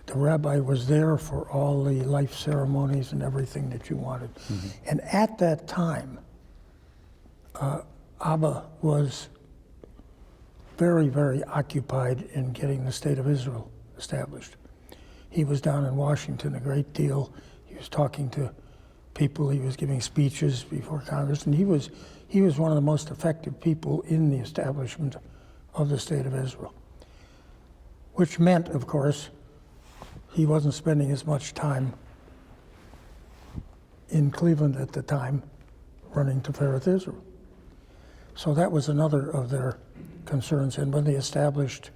the rabbi was there for all the life ceremonies and everything that you wanted. And at that time, Abba was very, very occupied in getting the state of Israel established. He was down in Washington a great deal. He was talking to people, he was giving speeches before Congress, and he was one of the most effective people in the establishment of the state of Israel. Which meant, of course, he wasn't spending as much time in Cleveland at the time running Tifereth Israel. So that was another of their concerns. And when they established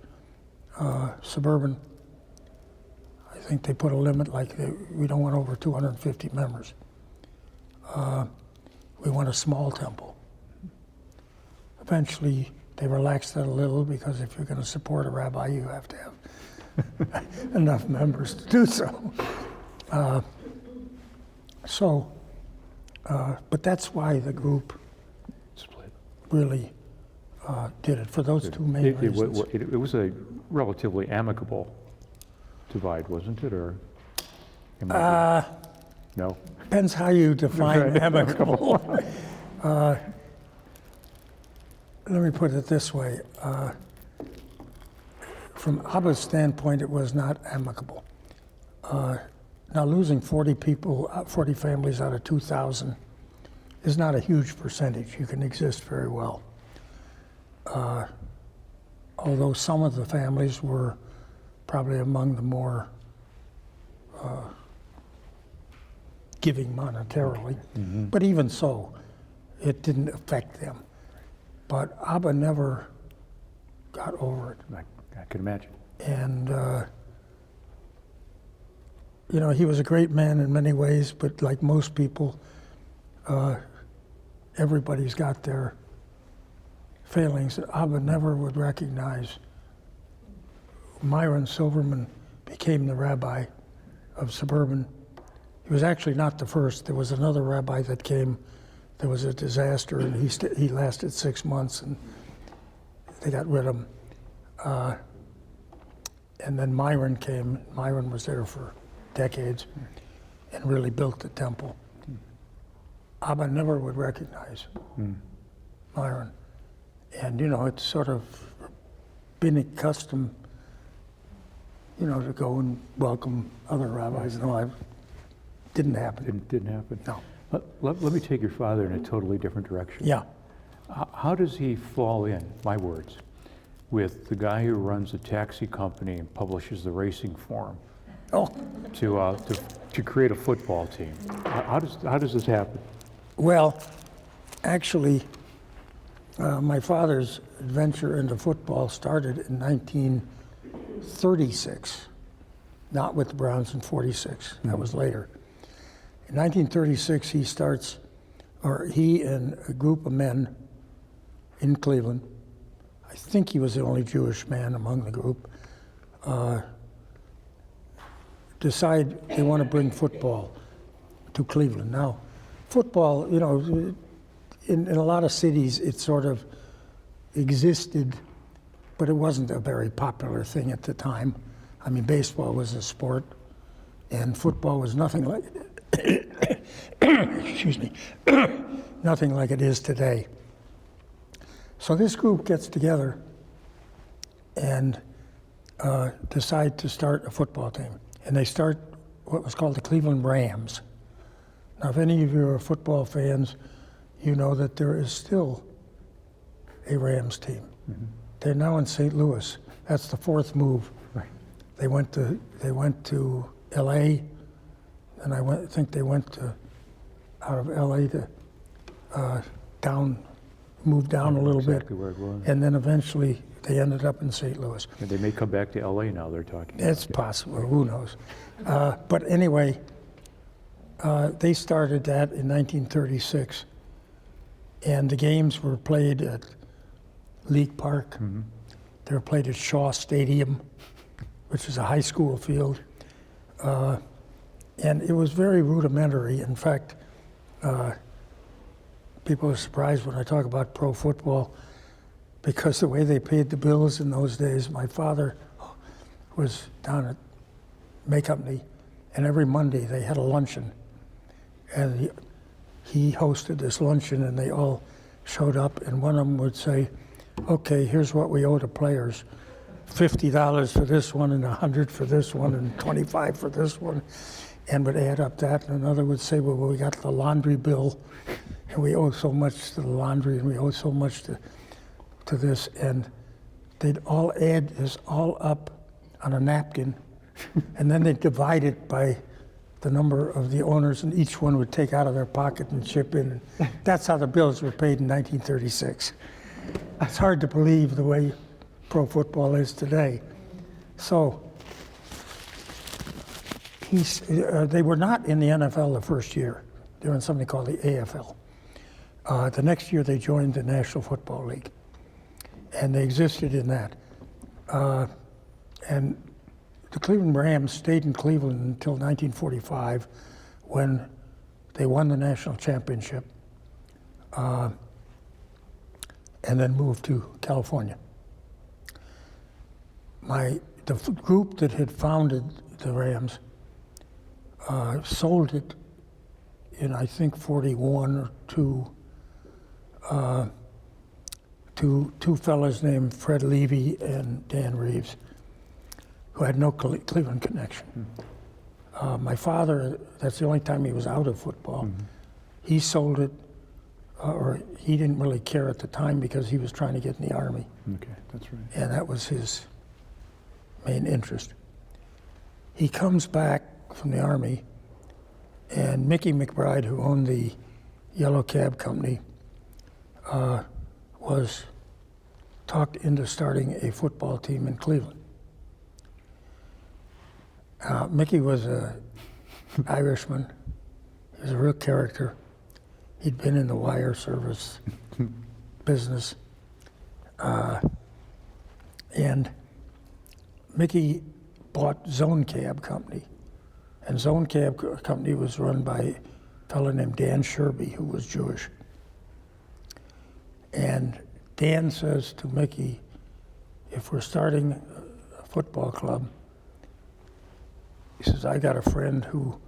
Suburban, I think they put a limit like we don't want over 250 members. We want a small temple. Eventually, they relaxed that a little because if you're going to support a rabbi, you have to have enough members to do so. But that's why the group Split. really did it, for those two main reasons. It was a relatively amicable divide, wasn't it, or? No? Depends how you define amicable. Let me put it this way. From Abba's standpoint, it was not amicable. Now, losing 40 people, 40 families out of 2,000 is not a huge percentage. You can exist very well. Although some of the families were probably among the more giving monetarily, but even so, it didn't affect them. But Abba never got over it. I can imagine. And, you know, he was a great man in many ways, but like most people, everybody's got their failings. Abba never would recognize. Myron Silverman became the rabbi of Suburban. He was actually not the first. There was another rabbi that came. There was a disaster, and he lasted 6 months, and they got rid of him. And then Myron came. Myron was there for decades and really built the temple. Abba never would recognize Myron. And, you know, it's sort of been a custom, you know, to go and welcome other rabbis. No, it didn't happen. Didn't happen? No. Let me take your father in a totally different direction. Yeah. How does he fall in, my words, with the guy who runs a taxi company and publishes the racing form Oh, to create a football team? How does this happen? well, actually, my father's adventure into football started in 1936, not with the Browns in 46. That was later. In 1936, he and a group of men in Cleveland, I think he was the only Jewish man among the group, decide they want to bring football to Cleveland. Now, football, you know, in a lot of cities, it sort of existed, but it wasn't a very popular thing at the time. I mean, baseball was a sport, and football was nothing like excuse me, nothing like it is today. So this group gets together and decide to start a football team. And they start what was called the Cleveland Rams. Now, if any of you are football fans, you know that there is still a Rams team. They're now in St. Louis. That's the fourth move. Right. They went to L.A., and I think they went out of L.A. to move down a little Exactly bit. where it was. And then eventually they ended up in St. Louis. And they may come back to LA now, they're talking. It's possible, who knows. But anyway, they started that in 1936. And the games were played at League Park. They were played at Shaw Stadium, which is a high school field. And it was very rudimentary. In fact, people are surprised when I talk about pro football because the way they paid the bills in those days, my father was down at May Company, and every Monday they had a luncheon. And he hosted this luncheon, and they all showed up, and one of them would say, okay, here's what we owe to players. $50 for this one, and $100 for this one, and $25 for this one, and would add up that. And another would say, well, we got the laundry bill, and we owe so much to the laundry, and we owe so much to this. And they'd all add this all up on a napkin, and then they'd divide it by the number of the owners, and each one would take out of their pocket and chip in. That's how the bills were paid in 1936. It's hard to believe the way pro football is today. So They were not in the NFL the first year. They were in something called the AFL. The next year they joined the National Football League, and they existed in that. And the Cleveland Rams stayed in Cleveland until 1945, when they won the national championship, and then moved to California. The group that had founded the Rams sold it in, I think, 41 or two fellas named Fred Levy and Dan Reeves, who had no Cleveland connection. My father, that's the only time he was out of football. He sold it, or he didn't really care at the time because he was trying to get in the Army. Okay, that's right. And that was his main interest. He comes back from the Army, and Mickey McBride, who owned the Yellow Cab Company, was talked into starting a football team in Cleveland. Mickey was an Irishman. He was a real character. He'd been in the wire service business. And Mickey bought Zone Cab Company. And Zone Cab Company was run by a fellow named Dan Sherby, who was Jewish. And Dan says to Mickey, if we're starting a football club, he says, I got a friend who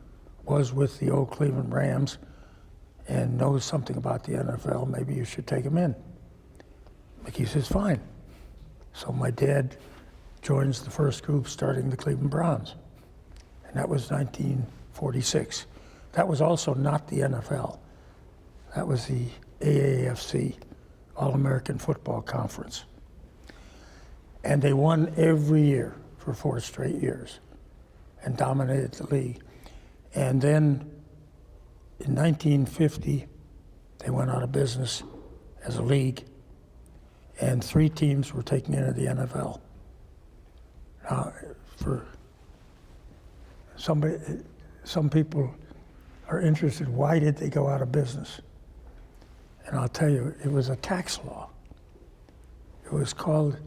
was with the old Cleveland Rams and knows something about the NFL. Maybe you should take him in. Mickey says, fine. So my dad joins the first group starting the Cleveland Browns. And that was 1946. That was also not the NFL. That was the AAFC, All-American Football Conference. And they won every year for 4 straight years and dominated the league. And then in 1950, they went out of business as a league, and 3 teams were taken into the NFL. Now, for some people are interested, why did they go out of business? And I'll tell you, it was a tax law. It was called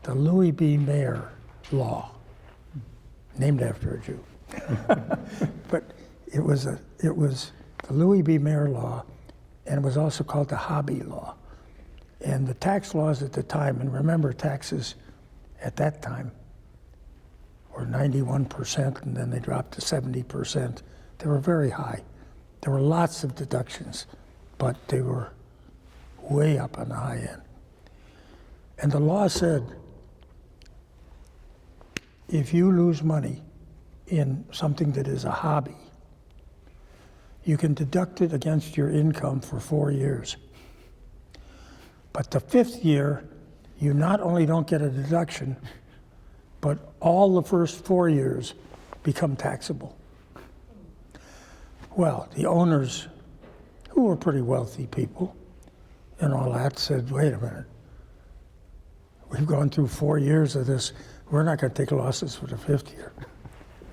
the Louis B. Mayer Law, named after a Jew. But it was the Louis B. Mayer Law, and it was also called the Hobby Law. And the tax laws at the time, and remember, taxes at that time were 91%, and then they dropped to 70%. They were very high. There were lots of deductions, but they were way up on the high end. And the law said, if you lose money in something that is a hobby, you can deduct it against your income for 4 years. But the 5th year, you not only don't get a deduction, but all the first 4 years become taxable. Well, the owners, who were pretty wealthy people and all that, said, wait a minute, we've gone through 4 years of this, we're not going to take losses for the 5th year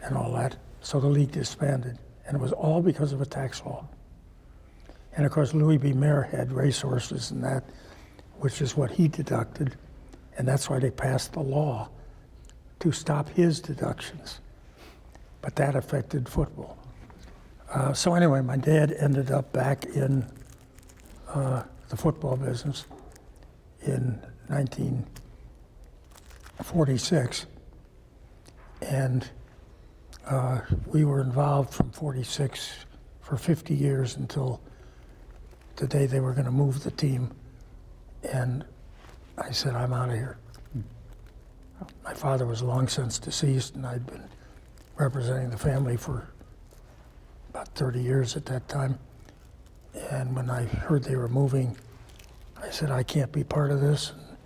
and all that. So the league disbanded, and it was all because of a tax law. And of course, Louis B. Mayer had racehorses and that, which is what he deducted, and that's why they passed the law to stop his deductions. But that affected football. So anyway, my dad ended up back in the football business in 1946, and we were involved from 46 for 50 years until the day they were going to move the team, and I said, I'm out of here. My father was long since deceased, and I'd been representing the family for about 30 years at that time. And when I heard they were moving, I said, I can't be part of this. And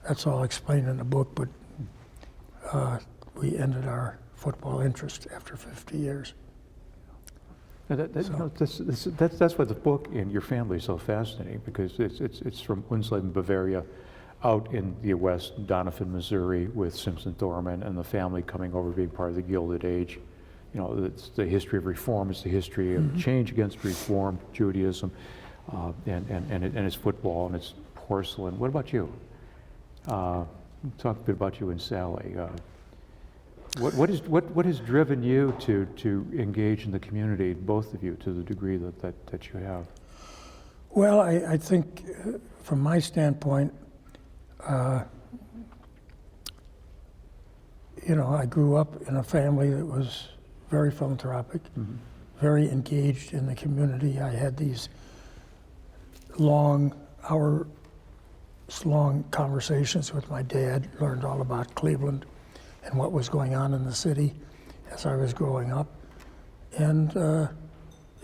that's all explained in the book, but we ended our football interest after 50 years. Now that's why the book and your family is so fascinating, because it's from Winslow, Bavaria. out in the West, Donovan, Missouri, with Simpson Thorman and the family coming over, being part of the Gilded Age. You know, it's the history of reform, it's the history of change against reform, Judaism, and it's football and it's porcelain. What about you? Talk a bit about you and Sally. What has driven you to engage in the community, both of you, to the degree that you have? Well, I think from my standpoint, you know, I grew up in a family that was very philanthropic, very engaged in the community. I had these hours-long conversations with my dad, learned all about Cleveland and what was going on in the city as I was growing up. And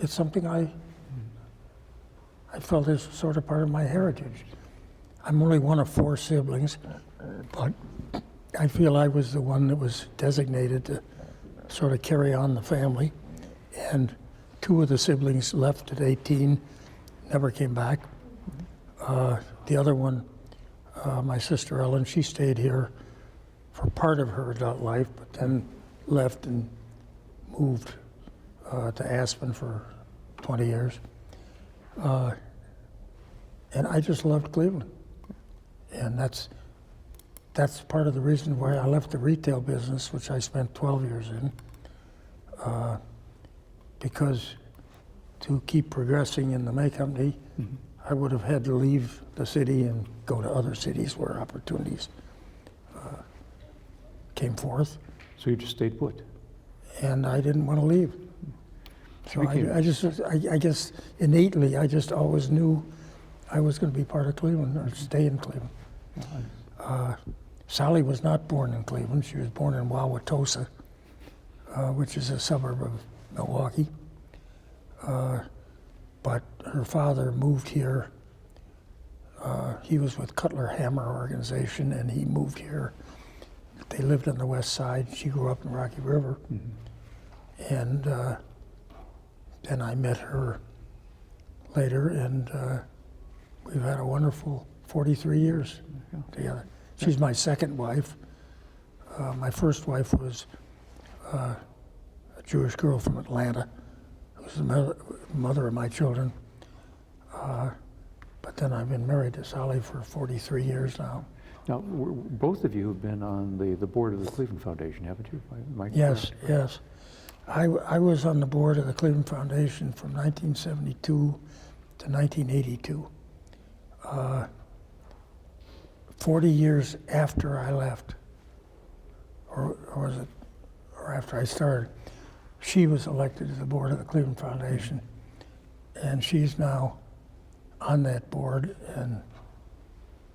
it's something I felt is sort of part of my heritage. I'm only one of 4 siblings, but I feel I was the one that was designated to sort of carry on the family. And 2 of the siblings left at 18, never came back. The other one, my sister Ellen, she stayed here for part of her adult life, but then left and moved to Aspen for 20 years. And I just loved Cleveland. And that's part of the reason why I left the retail business, which I spent 12 years in, because to keep progressing in the May Company, I would have had to leave the city and go to other cities where opportunities came forth. So you just stayed put? And I didn't want to leave. So I guess innately, I just always knew I was going to be part of Cleveland or stay in Cleveland. Sally was not born in Cleveland. She was born in Wauwatosa, which is a suburb of Milwaukee. But her father moved here. He was with Cutler Hammer Organization, and he moved here. They lived on the west side. She grew up in Rocky River. And then I met her later, and we've had a wonderful 43 years together. She's my second wife. My first wife was a Jewish girl from Atlanta, who was the mother of my children. But then I've been married to Sally for 43 years now. Now, both of you have been on the board of the Cleveland Foundation, haven't you? Yes, yes. I was on the board of the Cleveland Foundation from 1972 to 1982. 40 years after I left, or after I started, she was elected to the board of the Cleveland Foundation, and she's now on that board and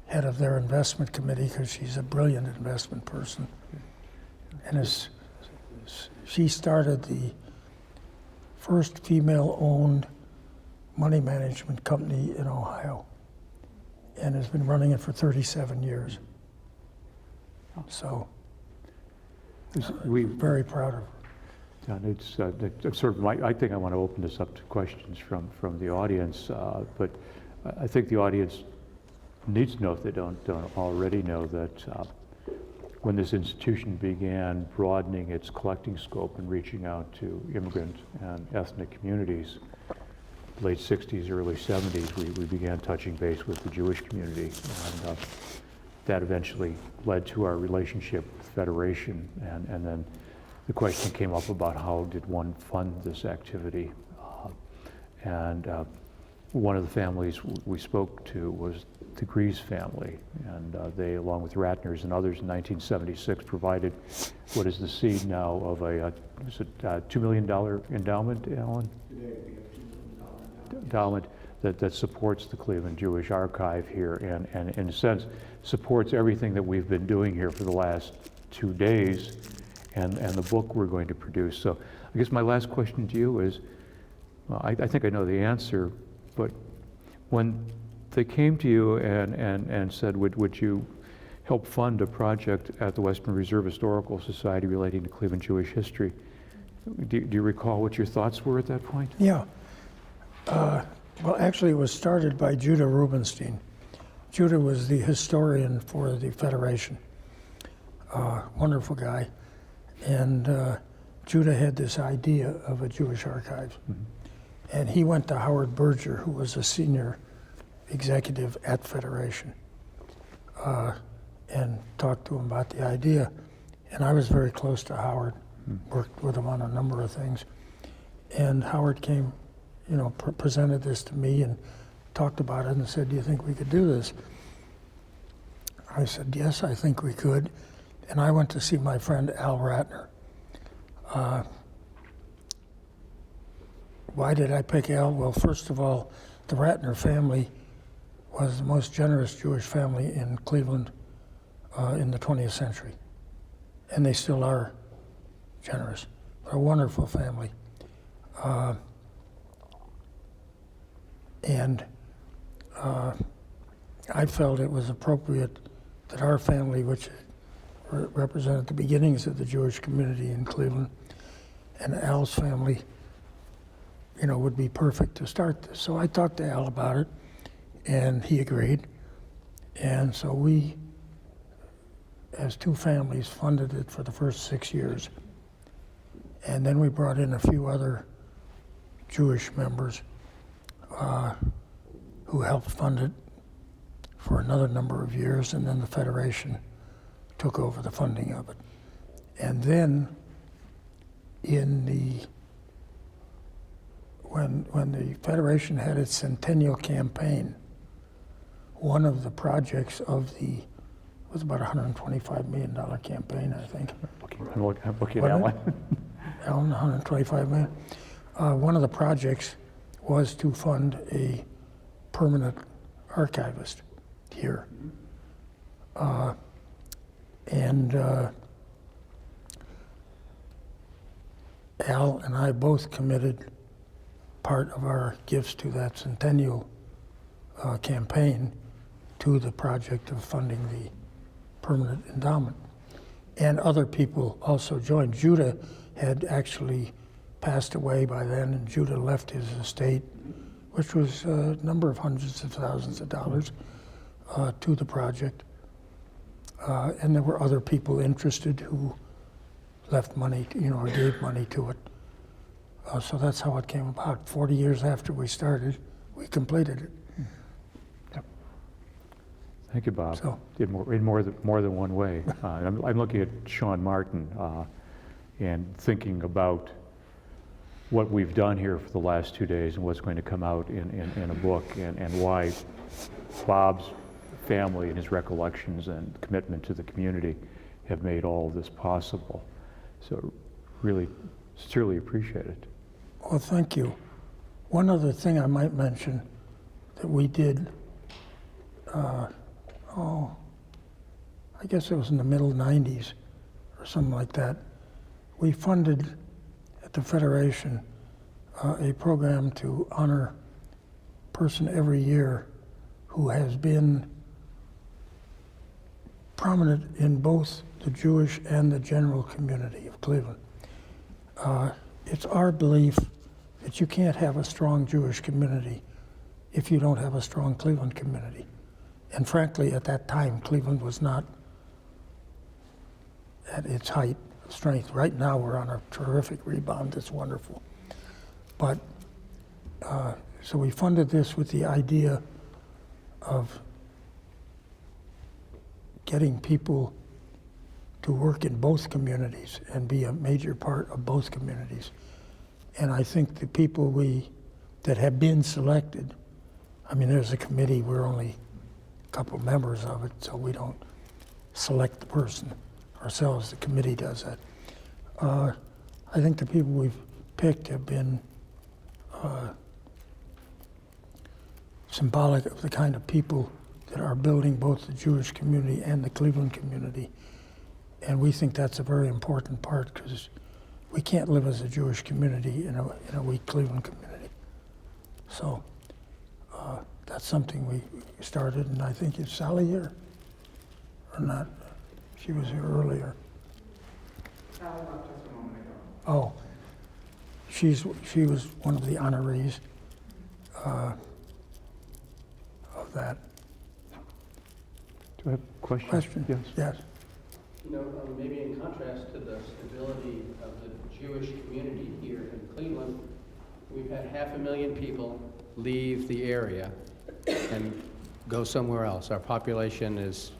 head of their investment committee because she's a brilliant investment person. And she started the first female-owned money management company in Ohio, and has been running it for 37 years. So, we're very proud of her. And it's sort of I think I want to open this up to questions from the audience, but I think the audience needs to know, if they don't already know, that when this institution began broadening its collecting scope and reaching out to immigrant and ethnic communities, late 60s, early 70s, we began touching base with the Jewish community, and that eventually led to our relationship with Federation, and then the question came up about how did one fund this activity, and one of the families we spoke to was the Gries family, and they, along with Ratners and others in 1976, provided what is the seed now of a $2 million endowment, Alan? Endowment that supports the Cleveland Jewish Archive here, and in a sense supports everything that we've been doing here for the last 2 days, and the book we're going to produce. So I guess my last question to you is, I think I know the answer, but when they came to you and said, would you help fund a project at the Western Reserve Historical Society relating to Cleveland Jewish history, do you recall what your thoughts were at that point? Yeah. Well, actually, it was started by Judah Rubinstein, Judah was the historian for the Federation. Wonderful guy. And Judah had this idea of a Jewish archives. And he went to Howard Berger, who was a senior executive at Federation, and talked to him about the idea. And I was very close to Howard, worked with him on a number of things. And Howard came, you know, presented this to me and talked about it and said, "Do you think we could do this?" I said, "Yes, I think we could." And I went to see my friend Al Ratner. Why did I pick Al? Well, first of all, the Ratner family was the most generous Jewish family in Cleveland in the 20th century. And they still are generous. They're a wonderful family. I felt it was appropriate that our family, which represented the beginnings of the Jewish community in Cleveland, and Al's family, you know, would be perfect to start this. So I talked to Al about it, and he agreed. And so we, as two families, funded it for the first 6 years. And then we brought in a few other Jewish members who helped fund it for another number of years, and then the Federation took over the funding of it. And then when the Federation had its centennial campaign, one of the projects of the was about a $125 million campaign, I think. I'm looking at Alan. Alan, 125 million. One of the projects was to fund a permanent archivist here. Al and I both committed part of our gifts to that centennial campaign to the project of funding the permanent endowment. And other people also joined. Judah had actually passed away by then, and Judah left his estate, which was a number of hundreds of thousands of dollars, to the project. And there were other people interested who left money, you know, or gave money to it. So that's how it came about. 40 years after we started, we completed it. Thank you, Bob. So- In more than one way. I'm looking at Sean Martin and thinking about what we've done here for the last 2 days and what's going to come out in a book, and why Bob's family and his recollections and commitment to the community have made all of this possible. So really sincerely appreciate it. Well, thank you. One other thing I might mention that we did, I guess it was in the middle 90s or something like that. We funded at the Federation a program to honor a person every year who has been prominent in both the Jewish and the general community of Cleveland. It's our belief that you can't have a strong Jewish community if you don't have a strong Cleveland community. And frankly, at that time, Cleveland was not at its height of strength. Right now, we're on a terrific rebound. It's wonderful. But, so we funded this with the idea of getting people to work in both communities and be a major part of both communities. And I think the people that have been selected, I mean, there's a committee, we're only a couple members of it, so we don't select the person ourselves, the committee does that. I think the people we've picked have been symbolic of the kind of people that are building both the Jewish community and the Cleveland community. And we think that's a very important part, because we can't live as a Jewish community in a weak Cleveland community. So that's something we started, and I think, is Sally here or not? She was here earlier. Sally left just a moment ago. Oh, she was one of the honorees of that. Do I have a question? Question? Yes. Yes. You know, maybe in contrast to the stability of the Jewish community here in Cleveland, we've had 500,000 people leave the area and go somewhere else. Our population is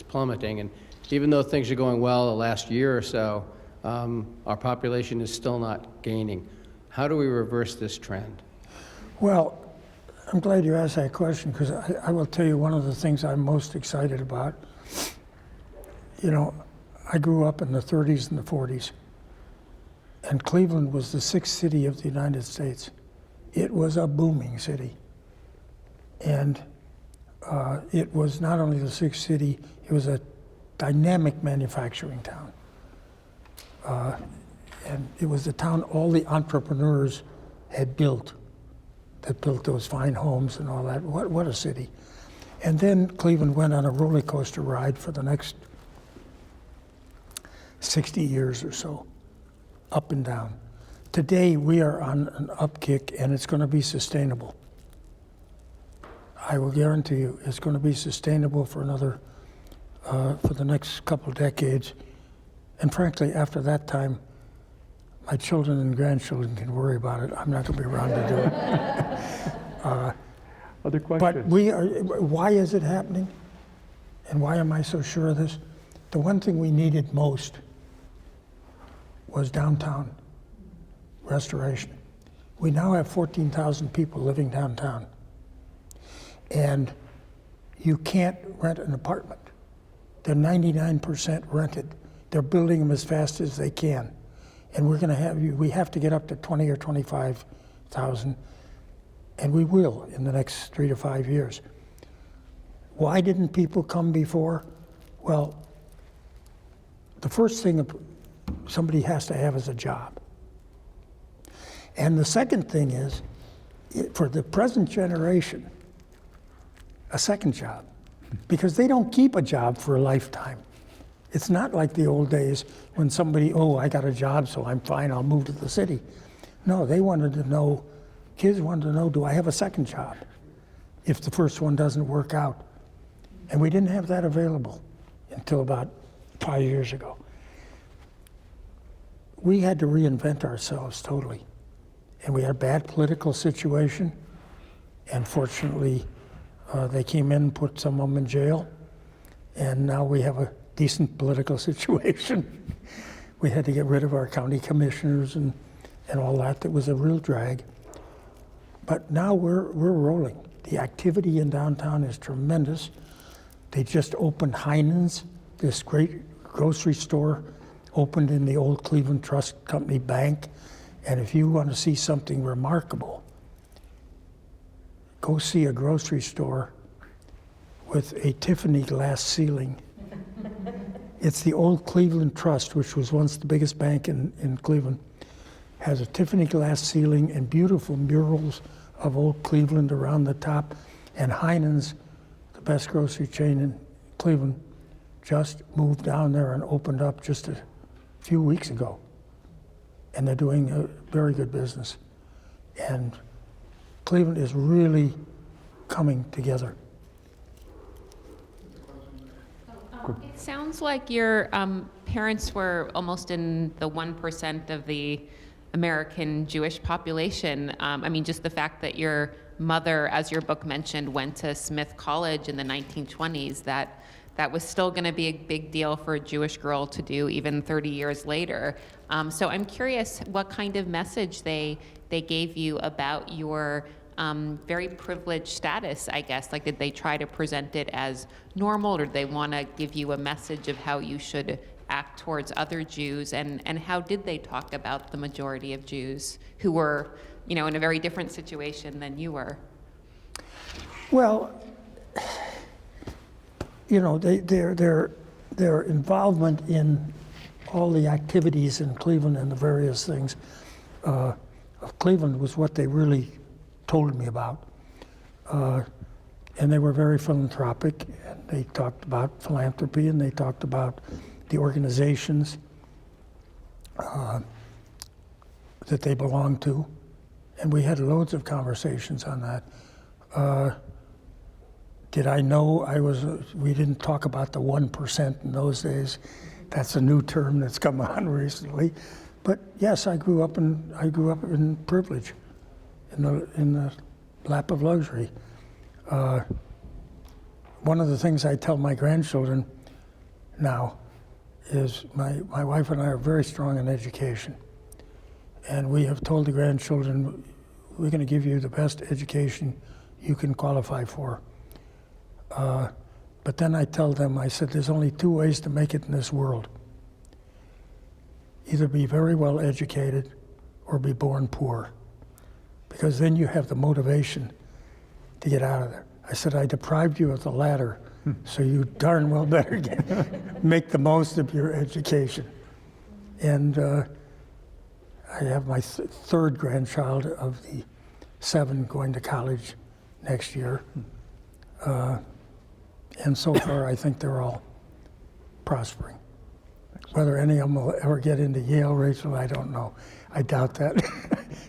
plummeting, and even though things are going well the last year or so, our population is still not gaining. How do we reverse this trend? Well, I'm glad you asked that question, because I will tell you one of the things I'm most excited about. You know, I grew up in the 30s and the 40s, and Cleveland was the 6th city of the United States. It was a booming city. And it was not only the 6th city, it was a dynamic manufacturing town. And it was the town all the entrepreneurs had built, that built those fine homes and all that. What a city. And then Cleveland went on a roller coaster ride for the next 60 years or so, up and down. Today we are on an upkick, and it's going to be sustainable. I will guarantee you it's going to be sustainable for for the next couple of decades. And frankly, after that time, my children and grandchildren can worry about it. I'm not going to be around to do it. Other questions? But why is it happening? And why am I so sure of this? The one thing we needed most was downtown restoration. We now have 14,000 people living downtown. And you can't rent an apartment. They're 99% rented. They're building them as fast as they can. And we have to get up to 20 or 25,000, and we will in the next 3 to 5 years. Why didn't people come before? Well, the first thing somebody has to have is a job. And the second thing is, for the present generation, a second job, because they don't keep a job for a lifetime. It's not like the old days when somebody, I got a job, so I'm fine, I'll move to the city. No, they wanted to know, kids wanted to know, do I have a second job if the first one doesn't work out? And we didn't have that available until about 5 years ago. We had to reinvent ourselves totally. And we had a bad political situation, and fortunately, they came in and put some of them in jail, and now we have a decent political situation. We had to get rid of our county commissioners and all that. That was a real drag. But now we're rolling. The activity in downtown is tremendous. They just opened Heinen's, this great grocery store, opened in the old Cleveland Trust Company Bank. And if you want to see something remarkable, go see a grocery store with a Tiffany glass ceiling. It's the old Cleveland Trust, which was once the biggest bank in Cleveland, has a Tiffany glass ceiling and beautiful murals of old Cleveland around the top. And Heinen's, the best grocery chain in Cleveland, just moved down there and opened up just a few weeks ago. And they're doing a very good business. And Cleveland is really coming together. It sounds like your parents were almost in the 1% of the American Jewish population. I mean, just the fact that your mother, as your book mentioned, went to Smith College in the 1920s, that was still going to be a big deal for a Jewish girl to do even 30 years later. So I'm curious what kind of message they gave you about your very privileged status, I guess. Like, did they try to present it as normal, or did they want to give you a message of how you should act towards other Jews? And how did they talk about the majority of Jews who were, in a very different situation than you were? Well, their involvement in all the activities in Cleveland and the various things of Cleveland was what they really told me about. And they were very philanthropic, and they talked about philanthropy, and they talked about the organizations that they belonged to. And we had loads of conversations on that. Did I know we didn't talk about the 1% in those days. That's a new term that's come on recently. But yes, I grew up in privilege, in the lap of luxury. One of the things I tell my grandchildren now is my wife and I are very strong in education. And we have told the grandchildren, we're going to give you the best education you can qualify for. But then I tell them, I said, there's only two ways to make it in this world. Either be very well educated or be born poor. Because then you have the motivation to get out of there. I said, I deprived you of the latter, so you darn well better make the most of your education. And I have my third grandchild of the 7 going to college next year. And so far, I think they're all prospering. Whether any of them will ever get into Yale, Rachel, I don't know. I doubt that.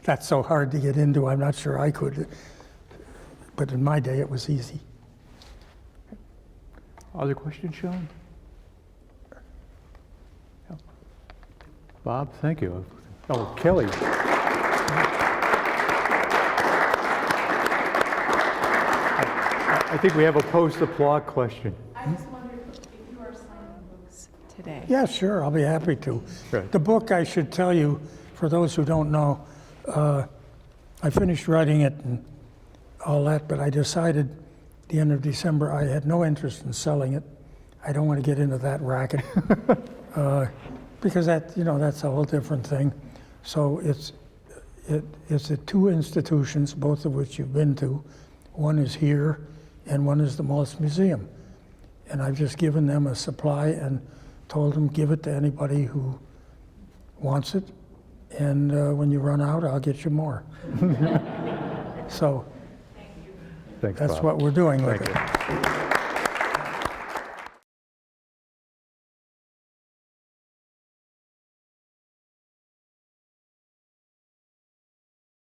That's so hard to get into. I'm not sure I could. But in my day, it was easy. Other questions, Sean? Yeah. Bob, thank you. Oh, Kelly. I think we have a post-applause question. I just wondered if you are signing books today. Yeah, sure, I'll be happy to. Good. The book, I should tell you, for those who don't know, I finished writing it and all that, but I decided at the end of December I had no interest in selling it. I don't want to get into that racket because that's a whole different thing. So it's at 2 institutions, both of which you've been to. One is here, and one is the Maltz Museum. And I've just given them a supply and told them, give it to anybody who wants it. And when you run out, I'll get you more. So Thanks, that's Bob. what we're doing with Thank it. you.